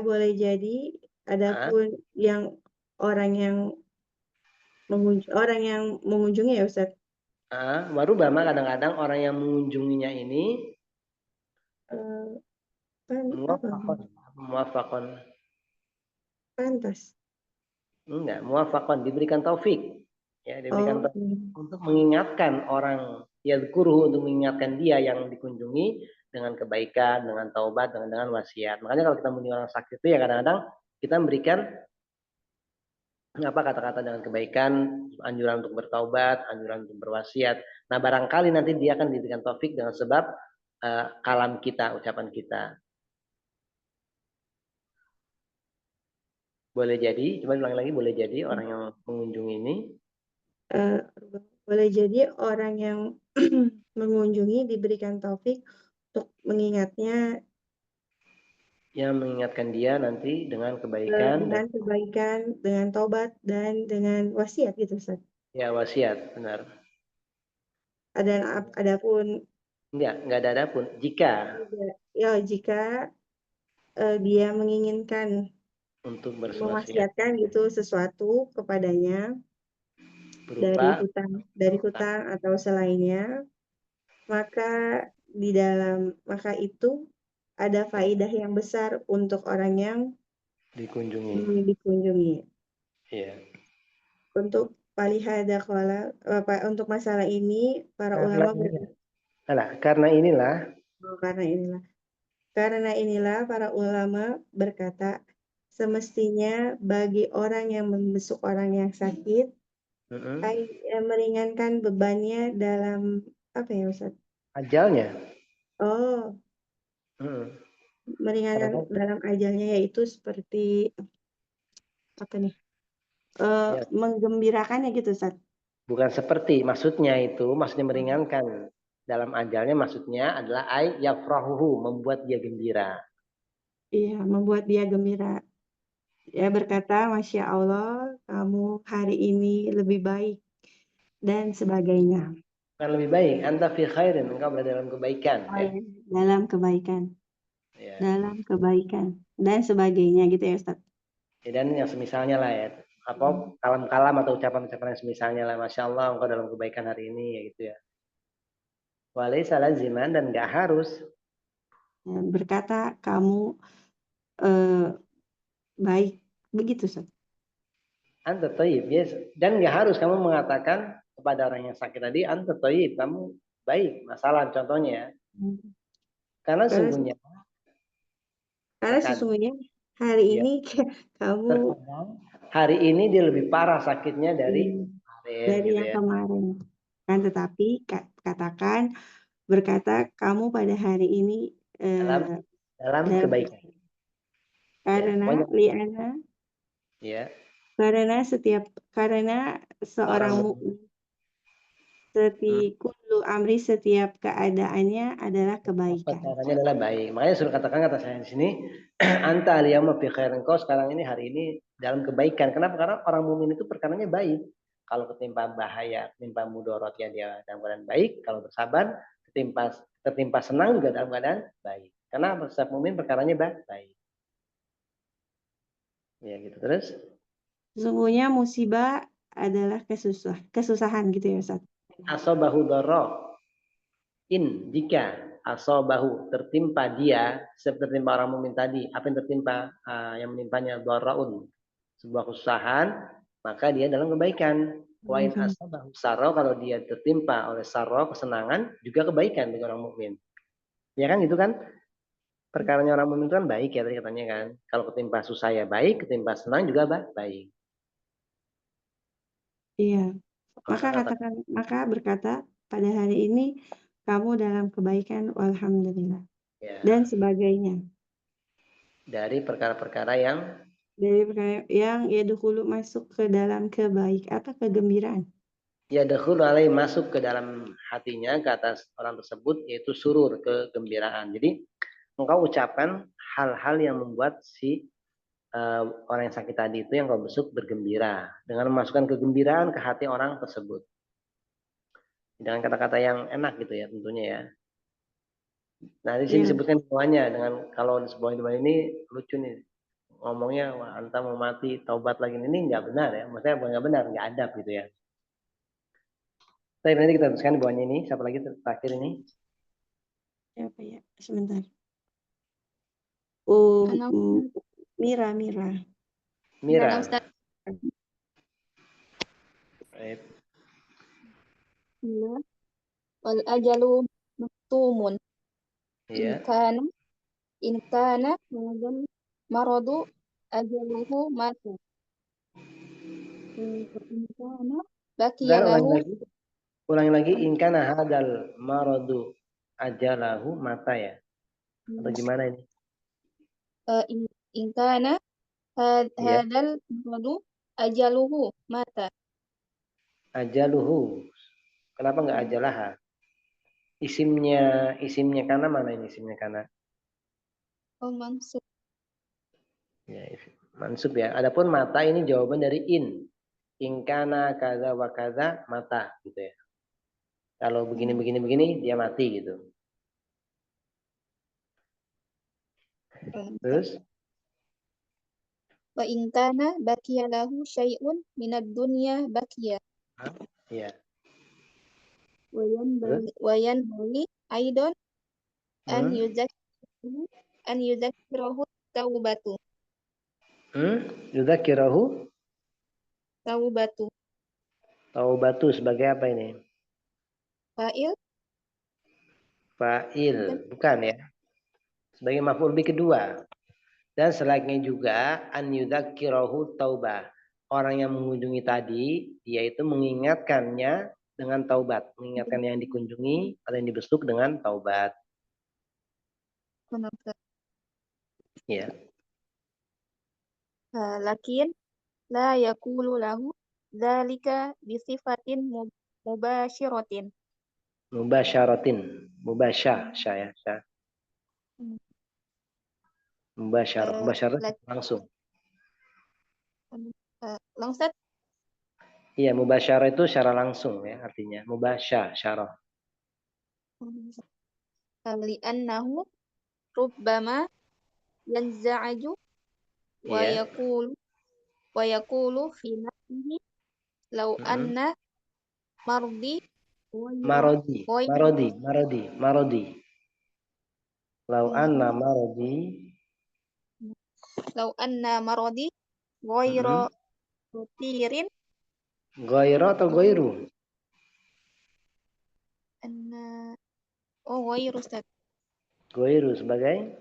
Boleh jadi. Adapun yang orang yang mengunjungi ya Ustaz. Warubama kadang-kadang orang yang mengunjunginya ini muwafaqon. Pantas. Enggak, muwafaqon, diberikan taufik. Ya, diberikan taufik untuk mengingatkan orang, yadhkuruhu, untuk mengingatkan dia yang dikunjungi dengan kebaikan, dengan taubat, dengan wasiat. Makanya kalau kita mengunjungi orang sakit itu ya kadang-kadang kita memberikan kata-kata dengan kebaikan, anjuran untuk bertaubat, anjuran untuk berwasiat. Nah, barangkali nanti dia akan diberikan taufik dengan sebab kalam kita, ucapan kita. Boleh jadi, coba ulangi lagi, boleh jadi orang yang mengunjungi ini. Boleh jadi orang yang mengunjungi diberikan taufik untuk mengingatnya. Yang mengingatkan dia nanti dengan kebaikan. Dengan taubat, dan dengan wasiat gitu Ustaz. Ya, wasiat, benar. Adapun enggak ada adapun. Jika dia menginginkan untuk mewasiatkan gitu sesuatu kepadanya berupa dari hutang atau selainnya, maka itu ada faidah yang besar untuk orang yang dikunjungi. Iya. Untuk untuk masalah ini para ulama karena inilah para ulama berkata, semestinya bagi orang yang membesuk orang yang sakit, meringankan bebannya dalam apa ya Ustaz? Ajalnya. Meringankan dalam ajalnya, yaitu seperti apa nih? Menggembirakannya gitu Ustaz. Bukan seperti, maksudnya meringankan. dalam ajalnya maksudnya adalah ay yafrahuhu, membuat dia gembira. Iya, membuat dia gembira. Ya berkata, Masya Allah, kamu hari ini lebih baik dan sebagainya. Bukan lebih baik, anta fi khairin, engkau berada dalam kebaikan. Oh, ya. Dalam kebaikan, Ya. dalam kebaikan dan sebagainya gitu ya Ustaz. Ya, dan yang semisalnya lah ya, apa kalam-kalam atau ucapan-ucapan yang semisalnya lah, Masya Allah engkau dalam kebaikan hari ini ya gitu ya. Walaysa laziman, dan nggak harus. Ya, berkata kamu eh, baik, begitu Ustaz. Anta thayyib, yes. Dan nggak harus kamu mengatakan kepada orang yang sakit tadi, anta thayyib, kamu baik. Masalah contohnya ya. Karena Karena, sesungguhnya karena terkadang, sesungguhnya hari ya, ini kamu terkadang hari ini dia lebih parah sakitnya dari kemarin dari gitu yang ya. kemarin. Kan tetapi katakan berkata kamu pada hari ini Dalam dalam kebaikan. Ya, karena pokoknya liana ya. karena seorang Orang mukmin kullu amri setiap keadaannya adalah kebaikan. caranya adalah baik. Makanya suruh katakan kata saya di sini, anta al-yawma fi khairin, engkau sekarang ini hari ini dalam kebaikan. Kenapa? Karena orang mukmin itu perkaranya baik. Kalau ketimpa bahaya, ketimpa mudorot ya dia dalam keadaan baik. Kalau bersabar, tertimpa senang juga dalam keadaan baik. Karena setiap mukmin perkaranya baik. Ya gitu terus. Sesungguhnya musibah adalah kesusahan gitu ya Ustaz. Asobahu doro. Jika asobahu tertimpa dia, seperti tertimpa orang mukmin tadi, apa yang tertimpa yang menimpanya doroun, sebuah kesusahan, maka dia dalam kebaikan. Wa in asabahu sarro, kalau dia tertimpa oleh sarro, kesenangan, juga kebaikan bagi orang mukmin. Ya kan gitu kan? Perkaranya orang mukmin itu kan baik ya tadi katanya kan. Kalau ketimpa susah ya baik, ketimpa senang juga baik. Iya. Maka Maka berkata pada hari ini kamu dalam kebaikan walhamdulillah ya, dan sebagainya. dari perkara-perkara yang Dari perkara yang ya dahulu masuk ke dalam kebaik atau kegembiraan. ya dakhul alai, masuk ke dalam hatinya, ke atas orang tersebut, yaitu surur, kegembiraan. Jadi engkau ucapkan hal-hal yang membuat si orang yang sakit tadi itu yang kau besuk bergembira, dengan memasukkan kegembiraan ke hati orang tersebut dengan kata-kata yang enak gitu ya tentunya ya. Nah di sini Ya, disebutkan semuanya dengan, kalau di sebuah hidup ini lucu nih ngomongnya, wah anta mau mati taubat lagi, ini nggak benar ya, maksudnya nggak benar, nggak adab gitu ya. Tapi nanti kita teruskan di bawahnya ini, siapa lagi terakhir ini? siapa ya? Sebentar. Anak Mira. Mira. Ustaz. Baik. Iya. Wal ajalu maktumun. Iya. In kana hadal maradu ajaluhu mata. In kana baqiya lahu Ulangi lagi, ingkana hadal maradu ajalahu mata ya. Atau gimana ini? in kana Iya. hadal maradu ajaluhu mata. Ajaluhu. Kenapa nggak ajalaha? Isimnya kana mana ini, isimnya kana? Oh maksud Ya, mansub ya. Adapun mata ini jawaban dari in. Ingkana kaza wa kaza mata gitu ya. Kalau begini dia mati gitu. Terus wa in kana baqiya lahu syai'un minad dunya baqiya. ya. Wayan bagi aidon an Hmm? yuzakkirahu taubatu. Yudzakirahu Taubatu. taubatu sebagai apa ini? Fa'il Fa'il, bukan ya. Sebagai maf'ul bi kedua. Dan selanjutnya juga an yudzakirahu taubah. Orang yang mengunjungi tadi, dia itu mengingatkannya dengan taubat, mengingatkan yang dikunjungi atau yang dibesuk dengan taubat. benar. Ya. Lakin la yakulu lahu dzalika bisifatin mubashiratin. Mubasyaratin. Mubasyah, syah ya, syah. Mubasyarah. Mubasyarah langsung. langsat Iya, mubasyarah itu secara langsung ya artinya. Mubasyarah. li'annahu rubbama yanza'aju wa Iya. yaqulu fi nafsihi law anna mardi Marodi. Lau anna marodi. law anna maradi ghayra khatirin Goiro atau goiru? anna ghayru Ustaz Goiru sebagai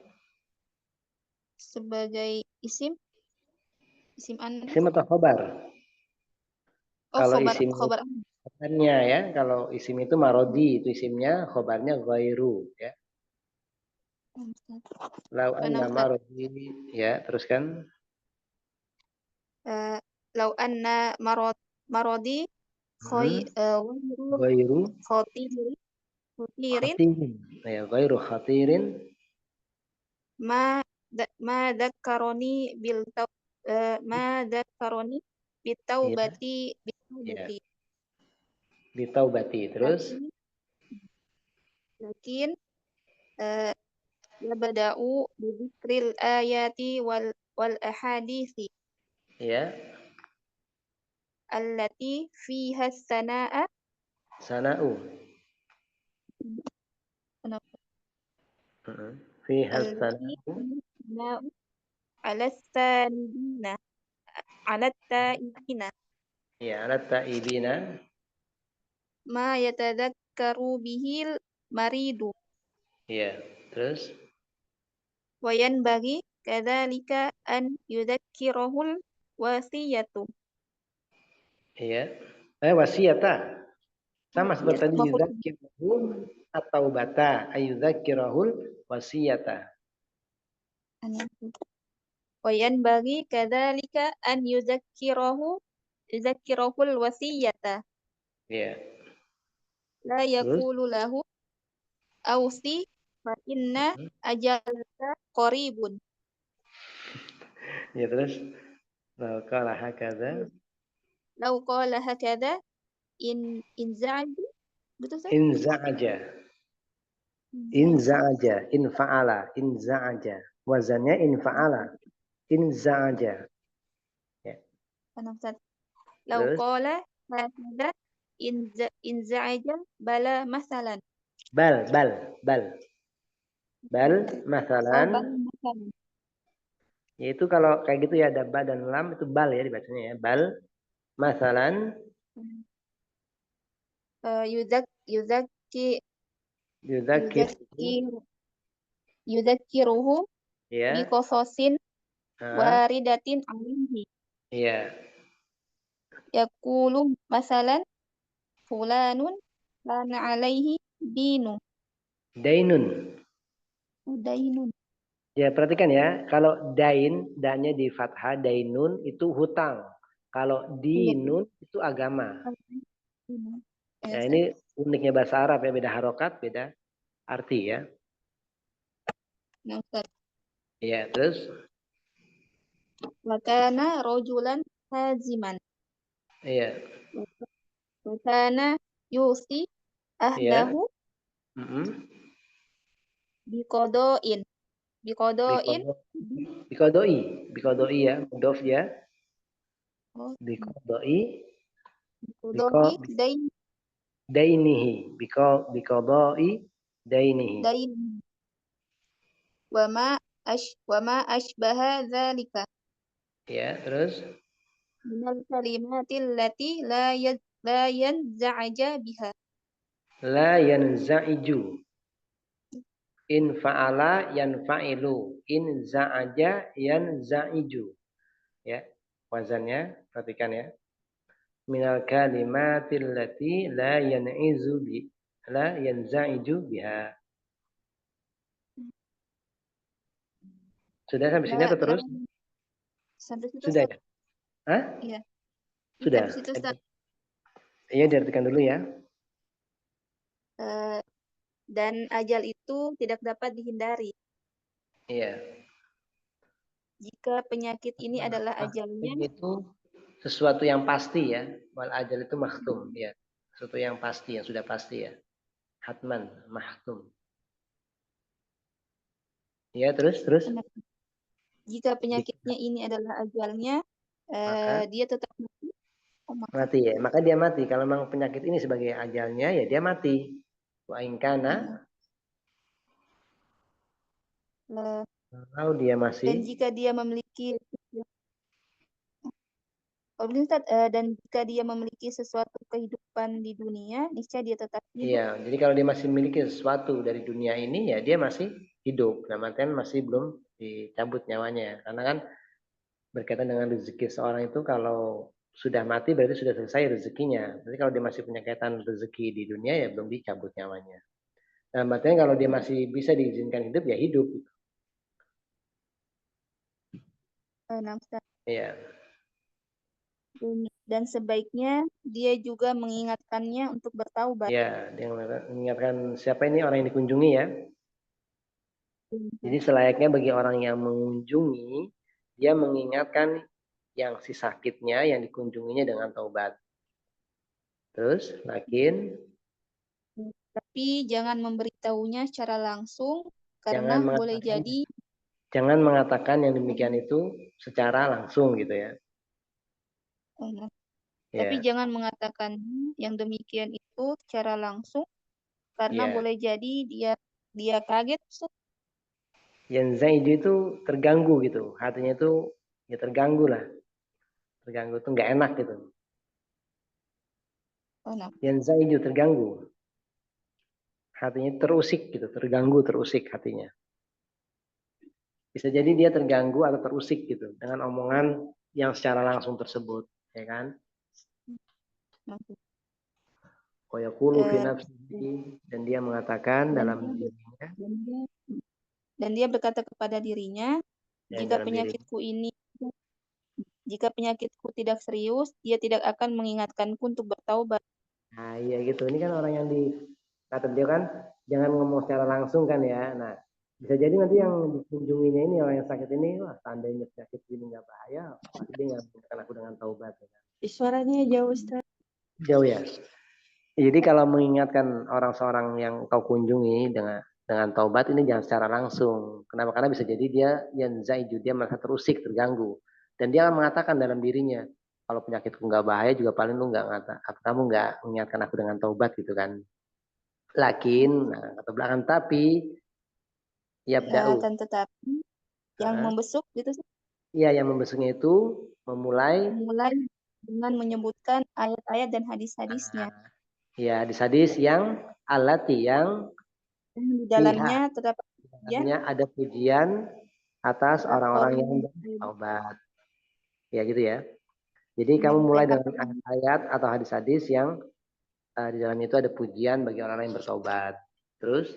isim an isim atau khobar? Kalau isim khobar khobarnya ya, kalau isim itu marodi, itu isimnya, khobarnya goiru ya. Lau anna marodi ya, teruskan. law anna maradi Goiru khatirin khatirin. Ya, goiru khatirin. ma dzakaroni bitaubati Ya. Bitaubati terus. lakin yabda'u bidzikril ayati wal ahadithi Ya. allati fiha sanaa Sana'u. Fiha sana'u. ala sanidina ala ta'ibina Ya, alat ta'ibina. ma yatadakkaru bihil maridu Ya, terus. wayan bagi kadzalika an yudzakkirahul wasiyatu Ya. Wasiyata. Sama seperti tadi yudzakirahu atau bata ayudzakirahul wasiyata. wayan bagi kadzalika an yuzakkirahul wasiyata Ya. la Terus yaqulu lahu ausi fa inna ajalaka qaribun ya terus qala hakadza law qala hakadha in za'aju betul Ustaz? in za'aja in fa'ala in za'aja wazannya in fa'ala in za'aja ya. Ustaz law Terus qala hakadha in za'aja bala masalan bal masalan yaitu kalau kayak gitu ya ada ba dan lam itu bal ya dibacanya ya bal masalan yudzakiruhu ya biqasasin waridatin alaihi ya yaqulu masalan fulanun kana alaihi dainun. dainun Ya, perhatikan ya. Kalau dain, dannya di fathah, dainun itu hutang. Kalau dinun itu agama. Ya, ini uniknya bahasa Arab ya, beda harokat, beda arti ya. Ya, terus wa kana rajulan haziman iya. wa kana yusi ahlahu biqada'in Biqadoi ya, mudhof ya. Biqadoi dainihi. Biqadoi dainihi. wa ma ashbaha dzalika Ya, terus minal kalimatil lati la yanza'aja biha la yanza'iju. In fa'ala yanfa'ilu. In za'aja yanza'iju. Ya, wazannya perhatikan ya. Minal kalimatil lati la yanza'iju biha. Sudah sampai sini atau terus? Sampai situ Sudah ya? Hah? Iya. Sudah. Sampai situ Ustaz. Iya, diartikan dulu ya. Dan ajal itu tidak dapat dihindari. Iya. Jika penyakit ini adalah ajalnya, Itu sesuatu yang pasti ya. Wal ajal itu makhtum ya. Sesuatu yang pasti, yang sudah pasti ya. Hatman, mahtum. Ya, terus. jika penyakitnya ini adalah ajalnya, Maka dia tetap mati. mati ya. Maka dia mati. Kalau memang penyakit ini sebagai ajalnya ya dia mati. Wa ingkana kalau dia Dan masih jika dia memiliki dan jika dia memiliki sesuatu kehidupan di dunia, niscaya dia tetap hidup. iya, jadi kalau dia masih memiliki sesuatu dari dunia ini ya dia masih hidup. Nah, artian masih belum dicabut nyawanya. Karena kan berkaitan dengan rezeki seorang itu kalau sudah mati berarti sudah selesai rezekinya. Jadi kalau dia masih punya kaitan rezeki di dunia ya belum dicabut nyawanya. Nah, artinya kalau dia masih bisa diizinkan hidup ya hidup. Nah, Ustaz. Iya. Dan sebaiknya dia juga mengingatkannya untuk bertaubat. Ya, dia mengingatkan siapa ini orang yang dikunjungi ya. Jadi selayaknya bagi orang yang mengunjungi, dia mengingatkan yang si sakitnya yang dikunjunginya dengan taubat. Terus, tapi jangan memberitahunya secara langsung karena boleh jadi jangan mengatakan yang demikian itu secara langsung gitu ya. Tapi Ya. jangan mengatakan yang demikian itu secara langsung karena Ya. boleh jadi dia kaget. Yang zaid itu terganggu gitu, hatinya itu ya terganggu lah, terganggu itu nggak enak gitu. Yang zaid itu terganggu, hatinya terusik gitu, terganggu terusik hatinya. Bisa jadi dia terganggu atau terusik gitu dengan omongan yang secara langsung tersebut, ya kan? Yaqulu fi nafsihi, dan dia mengatakan dalam dirinya, dan dia berkata kepada dirinya, jika penyakitku tidak serius, dia tidak akan mengingatkanku untuk bertaubat. Nah, iya gitu. Ini kan orang yang kata dia kan jangan ngomong secara langsung kan ya. Nah, bisa jadi nanti yang dikunjunginya ini orang yang sakit ini, wah tandanya penyakit ini nggak bahaya, pasti dia nggak mengingatkan aku dengan taubat. Ya. Suaranya jauh, Ustaz. Jauh ya. Jadi kalau mengingatkan seorang yang kau kunjungi dengan taubat ini jangan secara langsung. Kenapa? Karena bisa jadi dia merasa terusik, terganggu. Dan dia akan mengatakan dalam dirinya, kalau penyakitku nggak bahaya juga paling lu nggak kamu nggak mengingatkan aku dengan taubat gitu kan. Kata belakang tapi Akan tetapi yang membesuk gitu sih. Iya, yang membesuknya itu memulai dengan menyebutkan ayat-ayat dan hadis-hadisnya. Ya, hadis-hadis yang alati yang di dalamnya terdapat ada pujian atas orang-orang yang bertaubat. Ya gitu ya. Jadi kamu mulai dengan ayat atau hadis-hadis yang di dalamnya itu ada pujian bagi orang-orang yang bertaubat. Terus?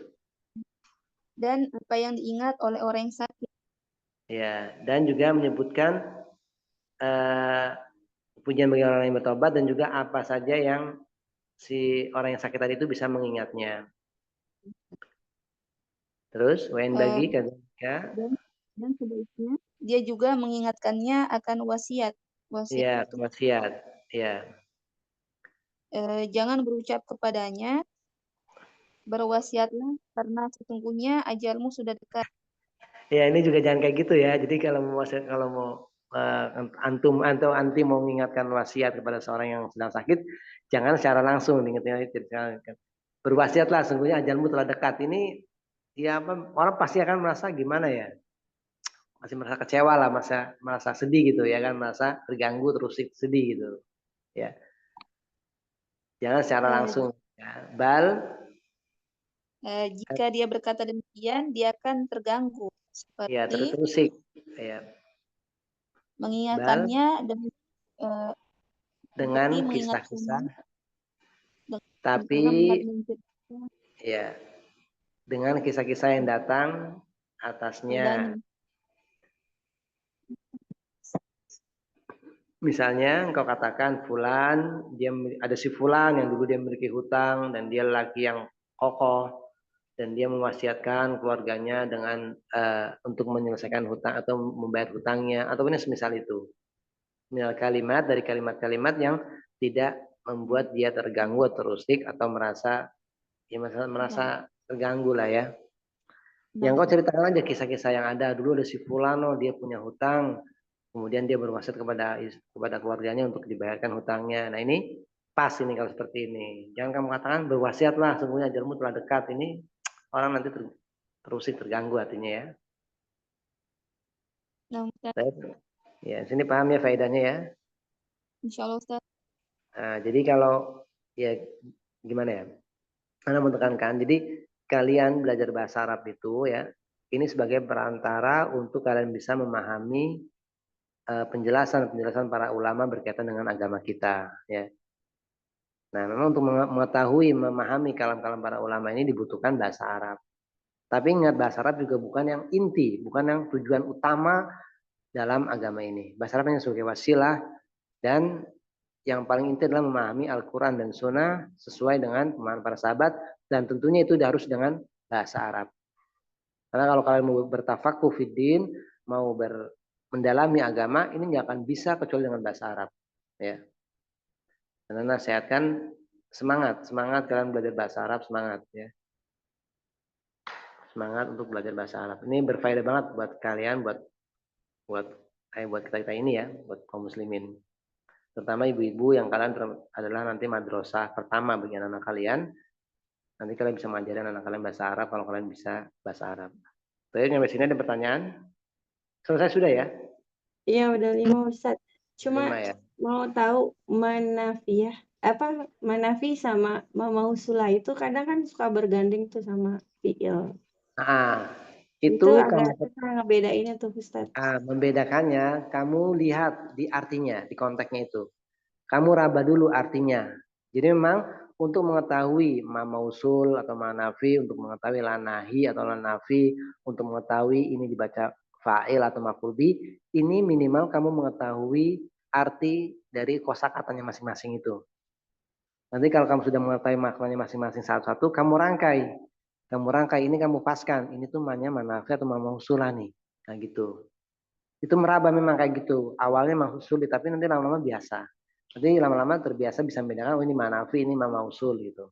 Dan apa yang diingat oleh orang yang sakit. Ya, dan juga menyebutkan pujian bagi orang yang bertobat dan juga apa saja yang si orang yang sakit tadi itu bisa mengingatnya. Terus, bagi dan sebaiknya dia juga mengingatkannya akan wasiat. Iya, wasiat. Ya. Jangan berucap kepadanya, berwasiatlah karena sesungguhnya ajalmu sudah dekat. Ya, ini juga jangan kayak gitu ya. Jadi kalau mau antum atau anti mau mengingatkan wasiat kepada seorang yang sedang sakit, jangan secara langsung diingatkan. Berwasiatlah, sesungguhnya ajalmu telah dekat. Ini ya orang pasti akan merasa gimana ya? Masih merasa kecewa lah, merasa sedih gitu ya kan, merasa terganggu terus sedih gitu. Ya. Jangan secara langsung. Ya. Jika dia berkata demikian, dia akan terganggu. Seperti ya, terusik. Ya. Mengingatkannya dengan kisah-kisah. Tapi ya, dengan kisah-kisah yang datang atasnya. Misalnya engkau katakan fulan, ada si fulan yang dulu dia memiliki hutang dan dia lelaki yang kokoh, dan dia mewasiatkan keluarganya dengan untuk menyelesaikan hutang atau membayar hutangnya ataupun semisal itu. Minal kalimat, dari kalimat-kalimat yang tidak membuat dia terganggu atau terusik atau merasa terganggu lah ya. Yang kau ceritakan aja kisah-kisah yang ada. Dulu ada si Fulano, dia punya hutang, kemudian dia berwasiat kepada keluarganya untuk dibayarkan hutangnya. Nah ini pas ini kalau seperti ini. Jangan kamu katakan berwasiatlah, sungguhnya ajalmu telah dekat. Ini orang nanti terusik, terganggu hatinya ya. Nah, Ustaz. Ya, sini paham ya faedahnya ya. Insyaallah Ustaz. Nah, jadi kalau ya gimana ya? Karena menekankan, jadi kalian belajar bahasa Arab itu ya, ini sebagai perantara untuk kalian bisa memahami penjelasan para ulama berkaitan dengan agama kita ya. Nah, memang untuk mengetahui, memahami kalam-kalam para ulama ini dibutuhkan bahasa Arab. Tapi ingat, bahasa Arab juga bukan yang inti, bukan yang tujuan utama dalam agama ini. Bahasa Arab hanya sebagai wasilah, dan yang paling inti adalah memahami Al-Quran dan Sunnah sesuai dengan pemahaman para sahabat, dan tentunya itu harus dengan bahasa Arab. Karena kalau kalian mau bertafakuh fiddin, mau mendalami agama, ini nggak akan bisa kecuali dengan bahasa Arab. Ya. Karena nasihatkan semangat kalian belajar bahasa Arab, semangat ya. Semangat untuk belajar bahasa Arab. Ini berfaedah banget buat kalian, buat kita ini ya, buat kaum muslimin. Terutama ibu-ibu yang kalian adalah nanti madrasah pertama bagi anak-anak kalian. Nanti kalian bisa mengajarkan anak kalian bahasa Arab kalau kalian bisa bahasa Arab. Baik, sampai sini ada pertanyaan? Selesai sudah ya? Iya, udah 5 Ustaz. Cuma 5 ya. mau tahu manafi sama mamausula itu kadang kan suka bergandeng tuh sama fiil. Itu Itu kamu agak susah ngebedainnya tuh Ustaz. membedakannya, kamu lihat di artinya, di konteksnya itu. Kamu raba dulu artinya. Jadi memang untuk mengetahui ma mausul atau manafi, untuk mengetahui lanahi atau lanafi, untuk mengetahui ini dibaca fa'il atau maf'ul bi, ini minimal kamu mengetahui arti dari kosakatanya masing-masing itu. Nanti kalau kamu sudah mengetahui maknanya masing-masing satu-satu, kamu rangkai. Ini kamu paskan. Ini tuh maknanya manafi atau ma mausulah nih. Nah gitu. Itu meraba memang kayak gitu. Awalnya memang sulit, tapi nanti lama-lama biasa. Nanti lama-lama terbiasa bisa membedakan, oh ini manafi, ini ma mausul gitu.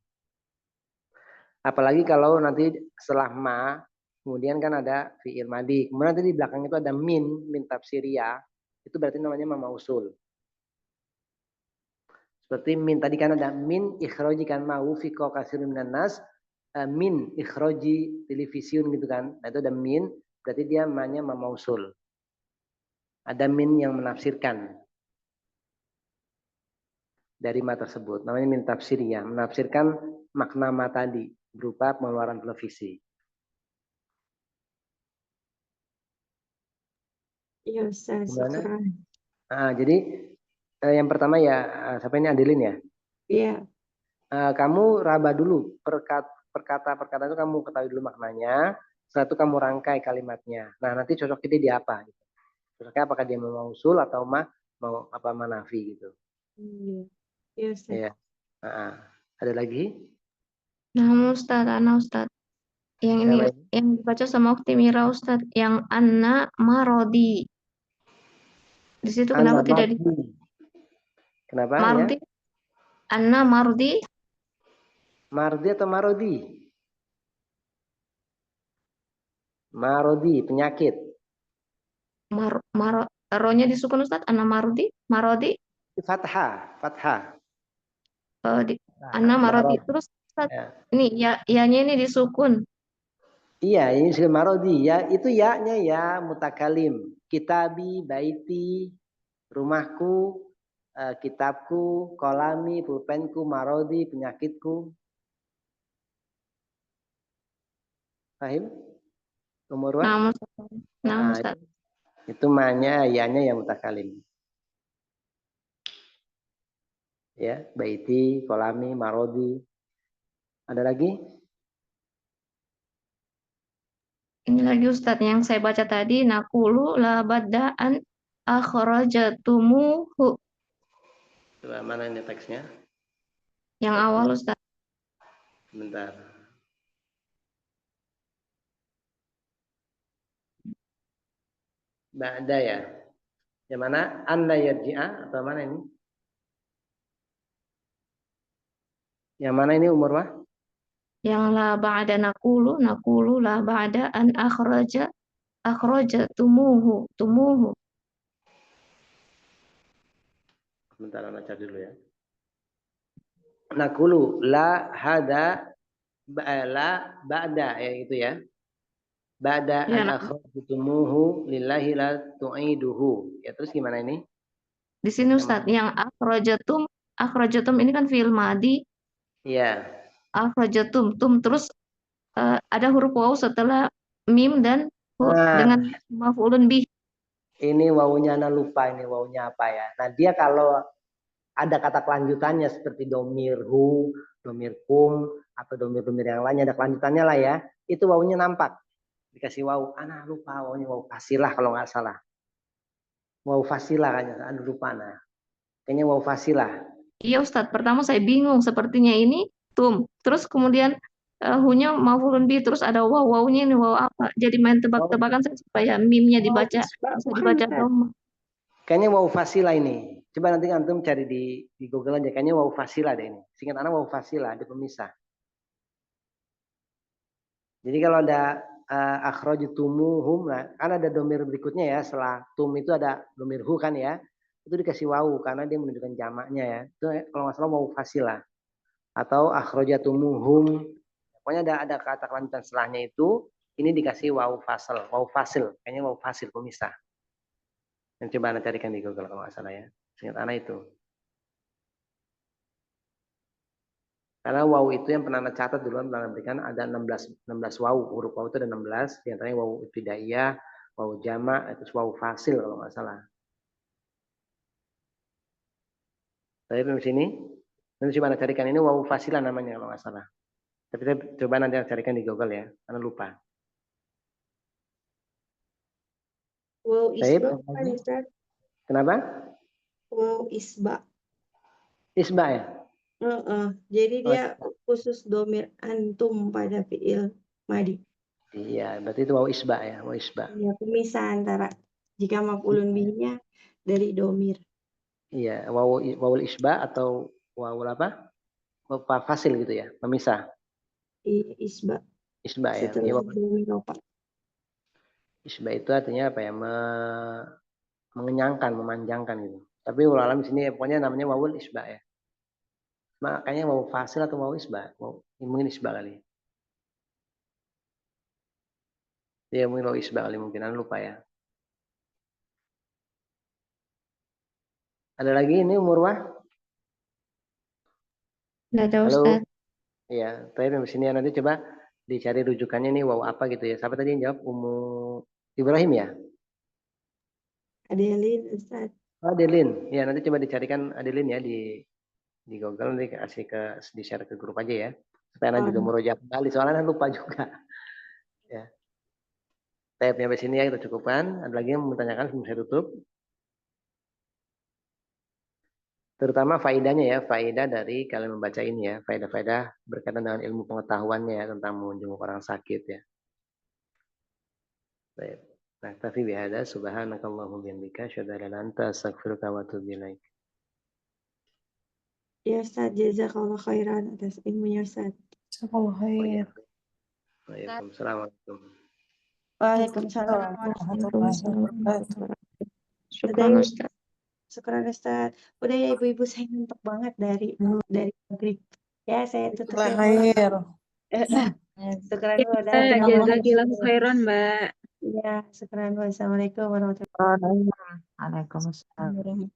Apalagi kalau nanti setelah ma, kemudian kan ada fi'il madi. Kemudian nanti di belakang itu ada min tafsiriyah. Itu berarti namanya ma mausul. Seperti min tadi kan ada min ikhroji kan mau fiko kasirun minan nas, min ikhroji televisiun gitu kan. Nah itu ada min, berarti dia namanya ma mausul. Ada min yang menafsirkan dari ma tersebut. Namanya min tafsiriyah, menafsirkan makna ma tadi berupa pengeluaran televisi. Iya Ustaz, syukran. Jadi yang pertama ya, siapa ini Adelin ya? Iya. Kamu raba dulu perkata-perkata itu, kamu ketahui dulu maknanya. Setelah itu kamu rangkai kalimatnya. Nah nanti cocoknya di apa? Gitu. Cocoknya apakah dia mau usul atau mau apa manafi gitu. Iya. Iya Ustaz. Ya. Ada lagi? Nah, Ustaz. Yang ini yang dibaca sama Ukti Mira Ustaz, yang anna marodi. Di situ kenapa tidak di Kenapa mardi? ya? Anna mardi. Mardi atau marodi? Marodi, penyakit. Ro-nya disukun Ustaz, anna mardi, marodi. Fathah. Anna marodi. Terus Ustaz, ya. ini ya-nya ini disukun. Iya, ini sudah marodi ya. Itu ya-nya ya mutakalim. Kitabi, baiti, rumahku, kitabku, kolami, pulpenku, marodi, penyakitku. Paham? Umur Nah, Ustaz. Itu ma-nya, ya-nya ya mutakalim. Ya, baiti, kolami, marodi. Ada lagi? Ini lagi Ustadz yang saya baca tadi, nakulu la badda'an akhrajatumuhu. Coba mana ini teksnya? Yang awal Ustadz. Bentar. Ba'da ya. Yang mana? An la yarji'a atau mana ini? Yang mana ini umur mah? Yang la ba'da naqulu la ba'da an akhrajatumuhu tumuhu. Sebentar, baca dulu ya. Naqulu la hada la ba'da ya gitu ya. Ba'da Ya, an akhrajatumuhu lillahi la tu'iduhu. Ya terus gimana ini? di sini Yang Ustadz, mana? yang akhrajatum ini kan fi'il madi, Iya. akhrajatum terus ada huruf waw setelah mim dan Nah, dengan maf'ulun bih. ini wawunya ana lupa ini wawunya apa ya. Nah, dia kalau ada kata kelanjutannya seperti domir hu, domir kum, atau domir-domir yang lainnya ada kelanjutannya lah ya. Itu wawunya nampak. Dikasih wawu. Ana lupa wawunya wawu fasilah kalau nggak salah. Wawu fasilah kayaknya. Aduh lupa nah. Kayaknya wawu fasilah. Iya Ustadz, pertama saya bingung sepertinya ini terus kemudian hunya maf'ulun bih, terus ada wawunya ini waw apa? Jadi main tebak-tebakan saya supaya mimnya Waw dibaca isba bisa bukan dibaca Ustaz. dong. Kayaknya wawu fasilah ini. Coba nanti antum cari di Google aja. Kayaknya wawu fasilah deh ini. Singkat anak wawu fasilah, ada pemisah. Jadi kalau ada akhrajtumuhum, nah, kan ada domir berikutnya ya. Setelah tum itu ada domir hu kan ya. Itu dikasih wawu karena dia menunjukkan jamaknya ya. Itu kalau nggak salah wawu fasilah. Atau akhrajtumuhum. Pokoknya ada kata kelanjutan setelahnya itu. Ini dikasih wawu fasal. Wawu fasil. Kayaknya wawu fasil pemisah. Yang coba anda carikan di Google kalau nggak salah ya. Singkat anak itu. Karena wawu itu yang pernah anda catat duluan pernah berikan ada 16 wawu. Huruf wawu itu ada 16. Di antaranya wawu ibtidaiyah, wawu jama', itu wawu fasil kalau nggak salah. Tapi di sini, nanti coba anda carikan ini wawu fasilah namanya kalau nggak salah. Tapi coba nanti anda carikan di Google ya, karena lupa. Waw isba bukan Ustaz. Kenapa? Waw isba. Isba ya? Jadi Oh, dia khusus domir antum pada fi'il madi. iya, berarti itu wawu isba ya, wawu isba. Ya, pemisah antara jika maf'ulun bihnya dari domir. Iya, wawu isba atau wawu apa? Wawu fasil gitu ya, pemisah. Isba. Isba ya. Setelah domir opa. Isba itu artinya apa ya? Mengenyangkan, memanjangkan gitu. Tapi ulama di sini pokoknya namanya wawul isba ya. Makanya wawu fasil atau wawu isba? Mungkin isba kali. Ya mungkin wawu isba kali mungkin, anda lupa ya. Ada lagi ini Murwah? Nggak ada Halo. Ustaz. Iya, tapi di sini nanti coba dicari rujukannya nih wawu apa gitu ya. Siapa tadi yang jawab? Umu Ibrahim ya? Adelin Ustaz. Adelin. Ya nanti coba dicarikan Adelin ya di Google, nanti kasih di share ke grup aja ya. Supaya nanti juga murojaah kembali soalnya lupa juga. Ya. Tab sampai sini ya kita cukupkan. Ada lagi yang mau tanyakan sebelum saya tutup? Terutama faedahnya ya, faedah dari kalian membaca ini ya, faedah-faedah berkaitan dengan ilmu pengetahuannya ya tentang menjenguk orang sakit ya. Baik. Nah, tapi bihada subhanakallahumma bihamdika asyhadu an la ilaha illa anta astaghfiruka wa atubu ilaik. Ya Ustaz, jazakallah khairan atas ilmunya Ustaz. Jazakallah khair. Waalaikumsalam. Waalaikumsalam. Syukran Ustaz. Syukran Ustaz. Udah ya ibu-ibu, saya ngantuk banget dari maghrib. Ya saya tutup ya. Khair. Syukran Ya, udah. Jazakallahu khairan, Mbak. Ya, syukran. Wassalamualaikum warahmatullahi wabarakatuh. Waalaikumsalam.